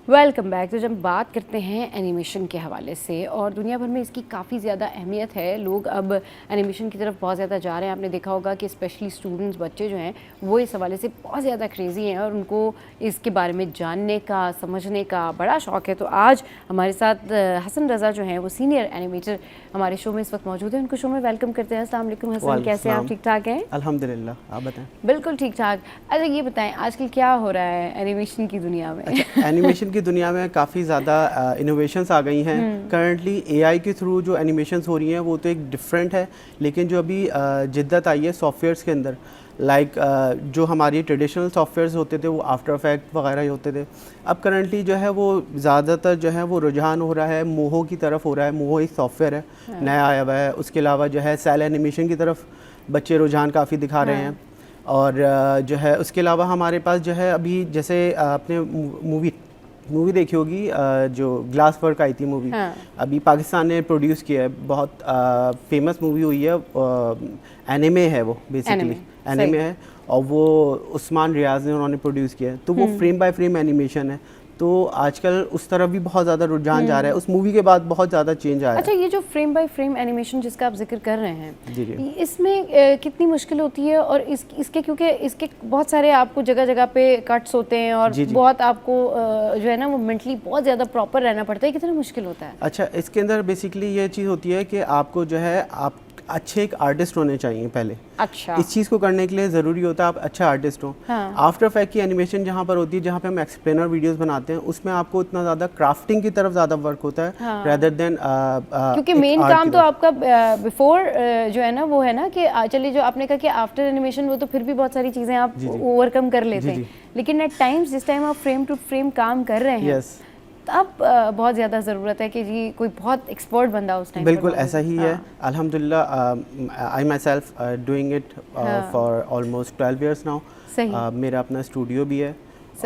Welcome back. तो जब बात करते हैं एनिमेशन के हवाले से, और दुनिया भर में इसकी काफ़ी ज़्यादा अहमियत है, लोग अब एनिमेशन की तरफ बहुत ज़्यादा जा रहे हैं। आपने देखा होगा कि स्पेशली स्टूडेंट्स, बच्चे जो हैं वो इस हवाले से बहुत ज़्यादा क्रेज़ी हैं और उनको इसके बारे में जानने का, समझने का बड़ा शौक़ है। तो आज हमारे साथ हसन रज़ा जो हैं वो सीनियर एनिमेटर हमारे शो में इस वक्त मौजूद हैं। उनको शो में वेलकम करते हैं। अस्सलाम वालेकुम हसन, कैसे हैं आप? ठीक ठाक हैं? अल्हम्दुलिल्लाह, आप बताएं। बिल्कुल ठीक ठाक। अच्छा ये बताएं, आजकल क्या हो रहा है एनिमेशन की दुनिया में? अच्छा, एनिमेशन की दुनिया में काफ़ी ज़्यादा इनोवेशंस आ गई हैं। करंटली एआई के थ्रू जो एनिमेशंस हो रही हैं वो तो एक डिफरेंट है, लेकिन जो अभी जिद्दत आई है सॉफ्टवेयर्स के अंदर, लाइक जो हमारी ट्रेडिशनल सॉफ्टवेयर्स होते थे वो आफ्टर इफेक्ट वगैरह ही होते थे, अब करंटली जो है वो ज़्यादातर जो है वो रुझान हो रहा है मोहो की तरफ हो रहा है। मोहो एक सॉफ्टवेयर है, नया आया हुआ है। उसके अलावा जो है सेल एनिमेशन की तरफ बच्चे रुझान काफ़ी दिखा रहे हैं। और जो है उसके अलावा हमारे पास जो है अभी जैसे आपने मूवी देखी होगी जो ग्लास वर्क आई थी मूवी, अभी पाकिस्तान ने प्रोड्यूस किया है, बहुत फेमस मूवी हुई है, एनिमे है वो, बेसिकली एनिमे है, और वो उस्मान रियाज ने उन्होंने प्रोड्यूस किया है। तो वो फ्रेम बाय फ्रेम एनिमेशन है। तो आजकल उस तरफ भी बहुत ज़्यादा रुझान जा रहा है। उस मूवी के बाद बहुत ज़्यादा चेंज आया। अच्छा, ये जो फ्रेम बाय फ्रेम एनिमेशन जिसका आप जिक्र कर रहे हैं, जी, इसमें कितनी मुश्किल होती है, और इसके क्योंकि इसके बहुत सारे आपको जगह जगह पे कट्स होते हैं और बहुत आपको जो है ना वो मेंटली बहुत ज़्यादा प्रॉपर रहना पड़ता है, कितना मुश्किल होता है? अच्छा, इसके अंदर बेसिकली ये चीज़ होती है कि आपको जो है आप अच्छे एक आर्टिस्ट होने चाहिए पहले। अच्छा, इस चीज़ को करने के लिए ज़रूरी होता है आप अच्छा आर्टिस्ट हो। आफ्टर इफेक्ट की एनिमेशन जहाँ पर होती है, जहाँ पे हम एक्सप्लेनर वीडियोस बनाते हैं, उसमें आपको इतना ज़्यादा क्राफ्टिंग की तरफ ज़्यादा वर्क होता है रेदर देन क्योंकि मेन काम तो आपका बिफोर जो है ना वो है ना कि चलिए जो आपने कहा कि आफ्टर एनिमेशन वो तो फिर भी बहुत सारी चीज़ें आप ओवरकम कर लेते हैं, लेकिन एट टाइम्स जिस टाइम आप फ्रेम टू फ्रेम काम कर रहे हैं तब बहुत ज़्यादा ज़रूरत है कि जी कोई बहुत एक्सपर्ट बंदा उस टाइम। बिल्कुल ऐसा ही है। अल्हम्दुलिल्लाह I myself doing it for almost 12 years now. मेरा अपना स्टूडियो भी है,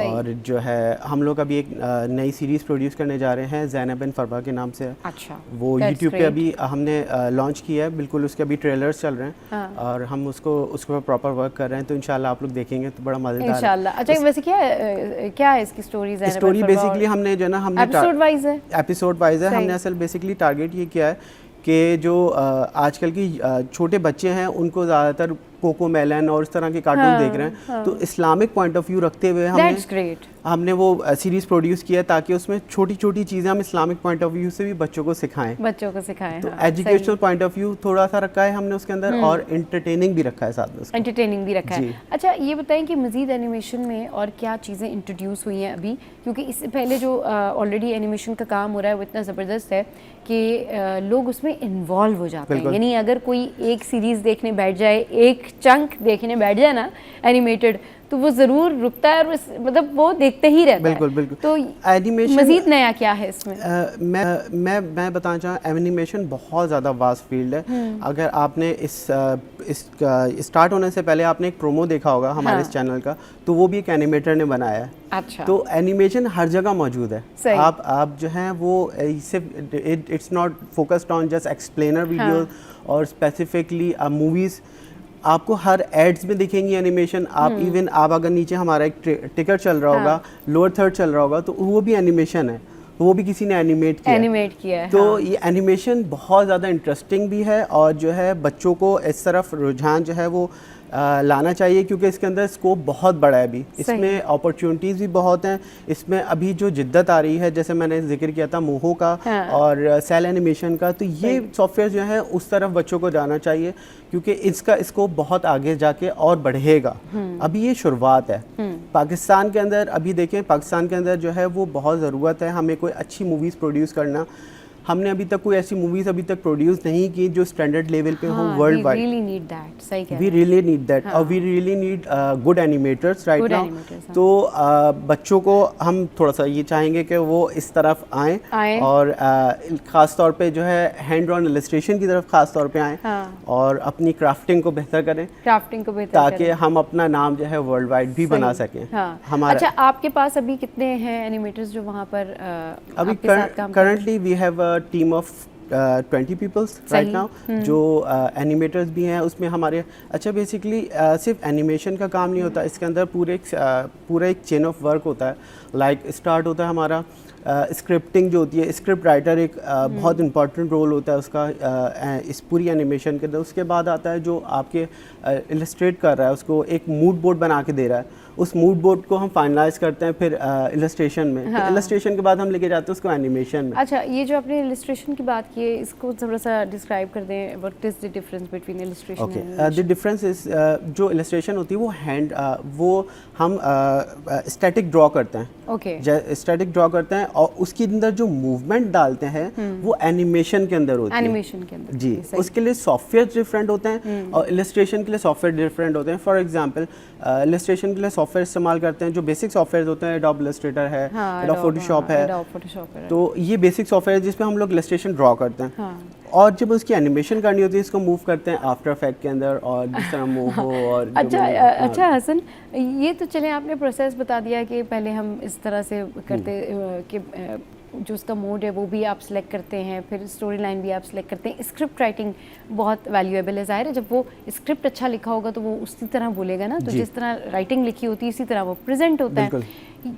और जो है हम लोग अभी एक नई सीरीज़ प्रोड्यूस करने जा रहे हैं, ज़ैनब बिन फरवा के नाम से। अच्छा, वो यूट्यूब पे अभी हमने लॉन्च किया है, बिल्कुल उसके अभी ट्रेलर्स चल रहे हैं और हम उसको प्रॉपर वर्क कर रहे हैं, तो इंशाल्लाह आप लोग देखेंगे तो बड़ा मज़ेदार है इंशाल्लाह। अच्छा, वैसे क्या है इसकी स्टोरी? स्टोरी बेसिकली हमने जो ना एपिसोड वाइज है। हमने असल बेसिकली टारगेट ये किया है कि जो आजकल की छोटे बच्चे हैं उनको ज़्यादातर कोको मेलन और इस तरह के कार्टून देख रहे हैं, तो इस्लामिक पॉइंट ऑफ व्यू रखते हुए हमने वो सीरीज प्रोड्यूस किया ताकि उसमें छोटी छोटी चीज़ें हम इस्लामिक पॉइंट ऑफ व्यू से भी बच्चों को सिखाएं। तो एजुकेशनल पॉइंट ऑफ व्यू थोड़ा सा रखा है हमने उसके अंदर, और एंटरटेनिंग भी रखा है साथ में, एंटरटेनिंग भी रखा है। अच्छा ये बताएं कि मज़ीद एनिमेशन में और क्या चीज़ें इंट्रोड्यूस हुई हैं अभी, क्योंकि इससे पहले जो ऑलरेडी एनिमेशन का काम हो रहा है वो इतना ज़बरदस्त है कि लोग उसमें इन्वॉल्व हो जाते हैं। यानी अगर कोई एक सीरीज़ देखने बैठ जाए, एक चंक देखने बैठ जाए ना एनिमेटेड, तो वो ज़रूर रुकता है और मतलब वो देखते ही रहता है। बिल्कुल। तो एनिमेशन मज़ीद नया क्या है इसमें? मैं बताना चाहूँ, एनिमेशन बहुत ज़्यादा वास्ट फील्ड है। अगर आपने इस स्टार्ट होने से पहले आपने एक प्रोमो देखा होगा हमारे इस चैनल का, तो वो भी एक एनिमेटर ने बनाया है। अच्छा। तो एनिमेशन हर जगह मौजूद है। आप जो हैं वो सिर्फ it's not focused on just explainer videos और स्पेसिफिकली मूवीज़, आपको हर एड्स में दिखेंगी एनिमेशन। आप इवन आप अगर नीचे हमारा एक टिकर चल रहा होगा, लोअर थर्ड चल रहा होगा, तो वो भी एनिमेशन है, वो भी किसी ने एनिमेट किया है। तो ये एनिमेशन बहुत ज़्यादा इंटरेस्टिंग भी है, और जो है बच्चों को इस तरफ रुझान जो है वो लाना चाहिए, क्योंकि इसके अंदर स्कोप बहुत बड़ा है अभी, इसमें अपॉर्चुनिटीज़ भी बहुत हैं। इसमें अभी जो जिद्दत आ रही है, जैसे मैंने जिक्र किया था मोहो का और सेल एनिमेशन का, तो ये सॉफ्टवेयर जो है उस तरफ बच्चों को जाना चाहिए, क्योंकि इसका स्कोप बहुत आगे जाके और बढ़ेगा। अभी ये शुरुआत है। पाकिस्तान के अंदर अभी देखें, पाकिस्तान के अंदर जो है वो बहुत ज़रूरत है हमें कोई अच्छी मूवीज़ प्रोड्यूस करना। हमने अभी तक कोई ऐसी मूवीज अभी तक प्रोड्यूस नहीं की जो स्टैंडर्ड लेवल पे हो worldwide. We really need that, और we really need good animators right now. तो बच्चों को हम थोड़ा सा ये चाहेंगे कि वो इस तरफ आएँ और ख़ास तौर पे जो है हैंड ऑन इलस्ट्रेशन की तरफ ख़ास तौर पे आएँ, और अपनी क्राफ्टिंग को बेहतर करें, ताकि हम अपना नाम जो है वर्ल्ड वाइड भी बना सकें। हमारा अच्छा, आपके पास अभी कितने हैं एनिमेटर्स जो वहाँ पर अभी currently we have team of 20 peoples right now, जो एनिमेटर्स भी हैं उसमें हमारे। अच्छा बेसिकली सिर्फ एनिमेशन का काम नहीं होता, इसके अंदर पूरा एक चेन ऑफ वर्क होता है। लाइक स्टार्ट होता है हमारा स्क्रिप्टिंग जो होती है, स्क्रिप्ट राइटर एक बहुत इंपॉर्टेंट रोल होता है उसका इस पूरी एनिमेशन के अंदर। उसके बाद आता है जो आपके इलस्ट्रेट कर रहा है, उसको एक मूड बोर्ड बना के दे रहा है, उस मूड बोर्ड को हम फाइनलाइज करते हैं फिर इलस्ट्रेशन में। तो इलस्ट्रेशन के बाद हम लेके जाते हैं उसको एनिमेशन में। अच्छा, ये जो आपने इलस्ट्रेशन की बात की है, इसको थोड़ा सा डिस्क्राइब कर दें, what is the difference between illustration and animation? The difference is जो इलस्ट्रेशन होती है वो हम स्टैटिक ड्रॉ करते हैं, स्टैटिक ड्रॉ करते हैं, और उसके अंदर जो मूवमेंट डालते हैं वो एनिमेशन के अंदर होती है। एनिमेशन के अंदर जी, उसके लिए सॉफ्टवेयर डिफरेंट होते हैं और इलस्ट्रेशन के लिए सॉफ्टवेयर डिफरेंट होते हैं। फॉर एग्जांपल इलस्ट्रेशन के लिए सॉफ्टवेयर इस्तेमाल करते हैं जो बेसिक सॉफ्टवेयर होते हैं, एडोब इलस्ट्रेटर है, एडोब फोटोशॉप है, तो ये बेसिक सॉफ्टवेयर जिसमें हम लोग इलस्ट्रेशन ड्रॉ करते हैं। और जब उसकी एनिमेशन करनी होती है इसको मूव करते हैं आफ्टर इफेक्ट के अंदर, और जिस तरह मूव हो। और अच्छा हसन, ये तो चले आपने प्रोसेस बता दिया कि पहले हम इस तरह से करते कि जो उसका मोड है वो भी आप सिलेक्ट करते हैं, फिर स्टोरी लाइन भी आप सिलेक्ट करते हैं। स्क्रिप्ट राइटिंग बहुत वैल्यूएबल है, ज़ाहिर है जब वो स्क्रिप्ट अच्छा लिखा होगा तो वो उसी तरह बोलेगा ना, तो जिस तरह राइटिंग लिखी होती है इसी तरह वो प्रेजेंट होता है।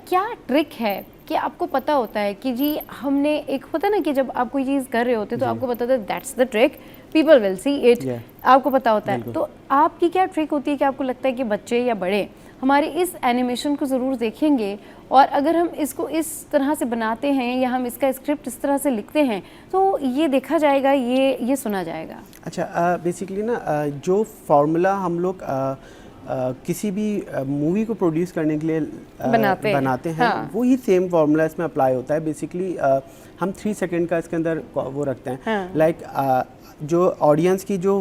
क्या ट्रिक है कि आपको पता होता है कि जी हमने एक होता है ना कि जब आप कोई चीज़ कर रहे होते तो आपको पता होता है that's the trick, people will see it, आपको पता होता है। तो आपकी क्या ट्रिक होती है कि आपको लगता है कि बच्चे या बड़े हमारे इस एनिमेशन को ज़रूर देखेंगे, और अगर हम इसको इस तरह से बनाते हैं या हम इसका स्क्रिप्ट इस तरह से लिखते हैं तो ये देखा जाएगा, ये सुना जाएगा? अच्छा, बेसिकली ना जो फार्मूला हम लोग किसी भी मूवी को प्रोड्यूस करने के लिए बनाते हैं वही सेम फार्मूला इसमें अप्लाई होता है। बेसिकली हम 3 सेकंड का इसके अंदर वो रखते हैं। लाइक जो ऑडियंस की जो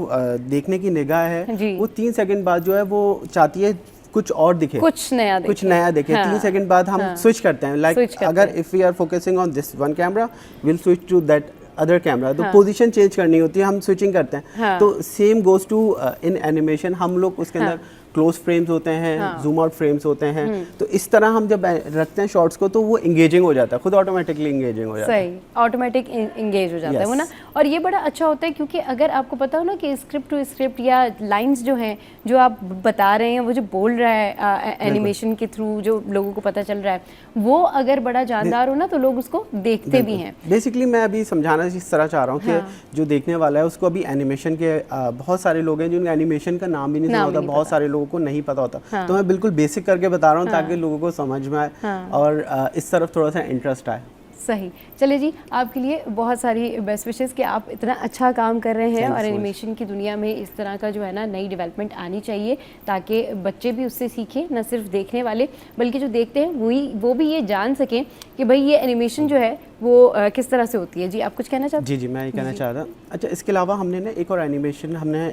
देखने की निगाह है वो 3 सेकंड बाद जो है वो चाहती है कुछ और दिखे, कुछ नया दिखे। 3 सेकंड बाद हम स्विच करते हैं। लाइक अगर if we are focusing on this one camera, will switch to that other camera, तो पोजीशन चेंज करनी होती है, हम स्विचिंग करते हैं। तो same goes to in animation, हम लोग उसके अंदर क्लोज फ्रेम्स होते हैं, जूम आउट फ्रेम्स होते हैं, तो इस तरह हम जब रखते हैं शॉट्स को तो वो इंगेजिंग हो जाता है, खुद ऑटोमेटिकली इंगेजिंग हो जाता है। सही, ऑटोमेटिक इंगेज हो जाता है वो ना। और ये बड़ा अच्छा होता है क्योंकि अगर आपको पता हो ना कि स्क्रिप्ट टू स्क्रिप्ट या लाइंस जो हैं जो आप बता रहे हैं, वो जो बोल रहा है एनिमेशन के थ्रू जो लोगों को पता चल रहा है, वो अगर बड़ा जानदार हो ना तो लोग उसको देखते भी हैं। बेसिकली मैं अभी समझाना इस तरह चाह रहा हूँ कि जो देखने वाला है उसको अभी एनिमेशन के बहुत सारे लोग हैं जिनको एनिमेशन का नाम भी नहीं सुना होता, बहुत सारे लोगों को नहीं पता होता, तो मैं बिल्कुल बेसिक करके बता रहा हूँ ताकि लोगों को समझ में आए और इस तरफ थोड़ा सा इंटरेस्ट आए। सही, चलिए जी, आपके लिए बहुत सारी बेस्ट विशेस कि आप इतना अच्छा काम कर रहे हैं और एनिमेशन की दुनिया में इस तरह का जो है ना नई डेवलपमेंट आनी चाहिए ताकि बच्चे भी उससे सीखें, न सिर्फ देखने वाले बल्कि जो देखते हैं वो भी ये जान सकें कि भाई ये एनिमेशन जो है वो किस तरह से होती है। जी आप कुछ कहना चाहते हैं? जी मैं ये कहना चाह रहा। अच्छा, इसके अलावा हमने ना एक और एनिमेशन हमने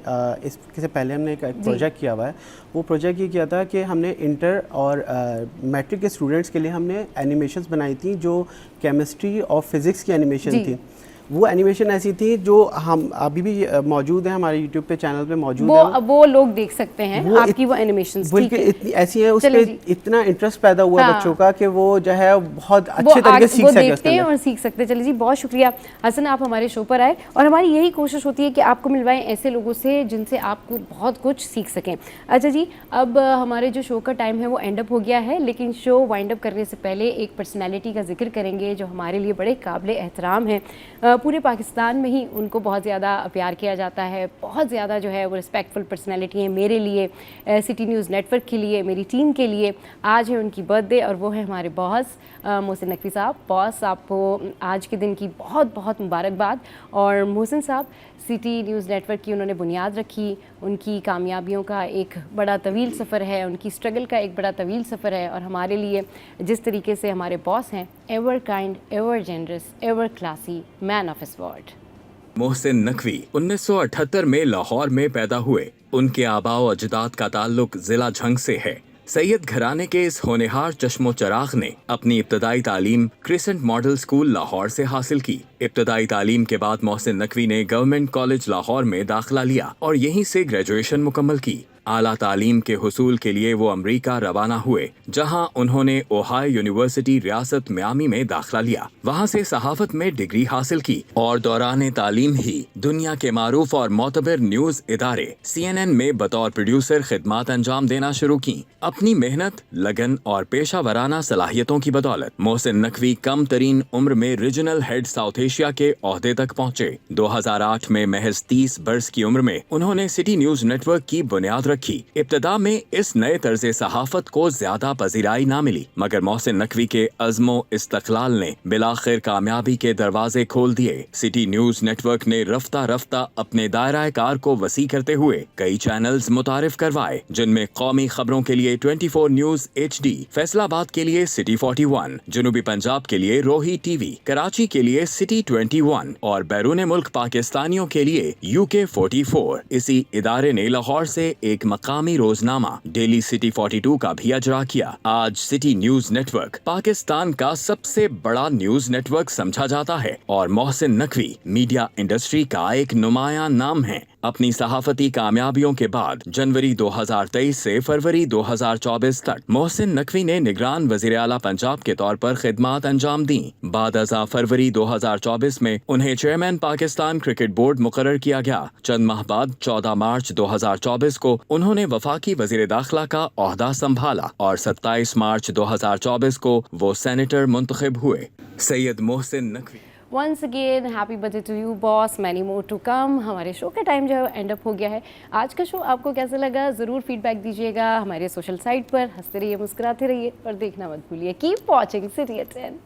इससे पहले हमने एक प्रोजेक्ट किया हुआ है। वो प्रोजेक्ट ये किया था कि हमने इंटर और मैट्रिक के स्टूडेंट्स के लिए हमने एनिमेशंस बनाई थी जो केमिस्ट्री और फिज़िक्स की एनिमेशन थी। वो एनिमेशन ऐसी थी जो हम अभी भी मौजूद है हमारे यूट्यूब पे चैनल पे मौजूद है, वो लोग देख सकते हैं आपकी वो एनिमेशंस। बल्कि इतनी ऐसी है, उस पे इतना इंटरेस्ट पैदा हुआ बच्चों का कि वो जो है बहुत अच्छे तरीके से सीख सकते हैं और सीख सकते हैं। चलिए जी, बहुत शुक्रिया हसन, आप हमारे शो पर आए और हमारी यही कोशिश होती है कि आपको मिलवाएं ऐसे लोगों से जिनसे आपको बहुत कुछ सीख सकें। अच्छा जी, अब हमारे जो शो का टाइम है वो एंड अप हो गया है, लेकिन शो वाइंड अप करने से पहले एक पर्सनैलिटी का जिक्र करेंगे जो हमारे लिए बड़े काबिल एहतराम है। पूरे पाकिस्तान में ही उनको बहुत ज़्यादा प्यार किया जाता है, बहुत ज़्यादा जो है वो रिस्पेक्टफुल पर्सनैलिटी है मेरे लिए, सिटी न्यूज़ नेटवर्क के लिए, मेरी टीम के लिए। आज है उनकी बर्थडे और वो है हमारे बॉस मोहसिन नकवी साहब। बॉस, आपको आज के दिन की बहुत बहुत मुबारकबाद। और मोहसिन साहब, सिटी न्यूज़ नेटवर्क की उन्होंने बुनियाद रखी, उनकी कामयाबियों का एक बड़ा तवील सफ़र है, उनकी स्ट्रगल का एक बड़ा तवील सफ़र है। और हमारे लिए जिस तरीके से हमारे बॉस हैं, ever kind, ever generous, ever classy, man of his word. Mohsin Naqvi 1978 में लाहौर में पैदा हुए। उनके आबाओ अजदाद का ताल्लुक जिला झंग से है। सैयद घराने के इस होनहार चश्मो चराग ने अपनी इब्तदाई तालीम क्रिसेंट मॉडल स्कूल लाहौर से हासिल की। इब्तदाई तालीम के बाद मोहसिन नकवी ने गवर्नमेंट कॉलेज लाहौर में दाखिला लिया और यहीं से ग्रेजुएशन मुकम्मल की। आला तालीम के हुसूल के लिए वो अमरीका रवाना हुए, जहां उन्होंने ओहायो यूनिवर्सिटी रियासत मियामी में दाखिला लिया। वहां से सहाफत में डिग्री हासिल की और दौरान तालीम ही दुनिया के मारूफ और मोतबर न्यूज इदारे CNN में बतौर प्रोड्यूसर खिदमात अंजाम देना शुरू की। अपनी मेहनत, लगन और पेशा वराना सलाहियतों की बदौलत मोहसिन नकवी कम तरीन उम्र में रीजनल हेड साउथ एशिया के ओहदे तक पहुँचे। 2008 में महज 30 बरस की उम्र में उन्होंने सिटी न्यूज नेटवर्क की बुनियाद रखी। इब्तदा में इस नए तर्ज़े सहाफत को ज्यादा पजीराई ना मिली, मगर मोहसिन नकवी के अज़्मो इस्तक़लाल ने बिलाखिर कामयाबी के दरवाजे खोल दिए। सिटी न्यूज नेटवर्क ने रफ्ता रफ्ता अपने दायरा कार को वसी करते हुए कई चैनल्स मुतारिफ करवाए, जिनमें कौमी खबरों के लिए 24 न्यूज HD, फैसलाबाद के लिए सिटी 41, जनूबी पंजाब के लिए रोही TV, कराची के लिए सिटी 21 और बैरून मुल्क पाकिस्तानियों के लिए UK 44। इसी इदारे ने लाहौर से एक मकामी रोजनामा डेली सिटी 42 का भी अजरा किया। आज सिटी न्यूज नेटवर्क पाकिस्तान का सबसे बड़ा न्यूज नेटवर्क समझा जाता है और मोहसिन नकवी मीडिया इंडस्ट्री का एक नुमाया नाम है। अपनी सहाफती कामयाबियों के बाद जनवरी 2023 से फरवरी 2024 तक मोहसिन नकवी ने निगरान वज़ीर आला पंजाब के तौर पर खिदमात अंजाम दी। बाद अज़ा फरवरी 2024 में उन्हें चेयरमैन पाकिस्तान क्रिकेट बोर्ड मुकर्रर किया गया। चंद माह बाद 14 मार्च 2024 को उन्होंने वफाकी वज़ीर दाखिला का ओहदा संभाला और 27 मार्च 2024 को वो सेनेटर मुंतखब हुए। Syed Mohsin Naqvi. Once again happy birthday to you boss, many more to come. हमारे शो का टाइम जो है एंड अप हो गया है। आज का शो आपको कैसा लगा ज़रूर फीडबैक दीजिएगा हमारे सोशल साइट पर। हंसते रहिए, मुस्कुराते रहिए और देखना मत भूलिए। Keep watching city 10।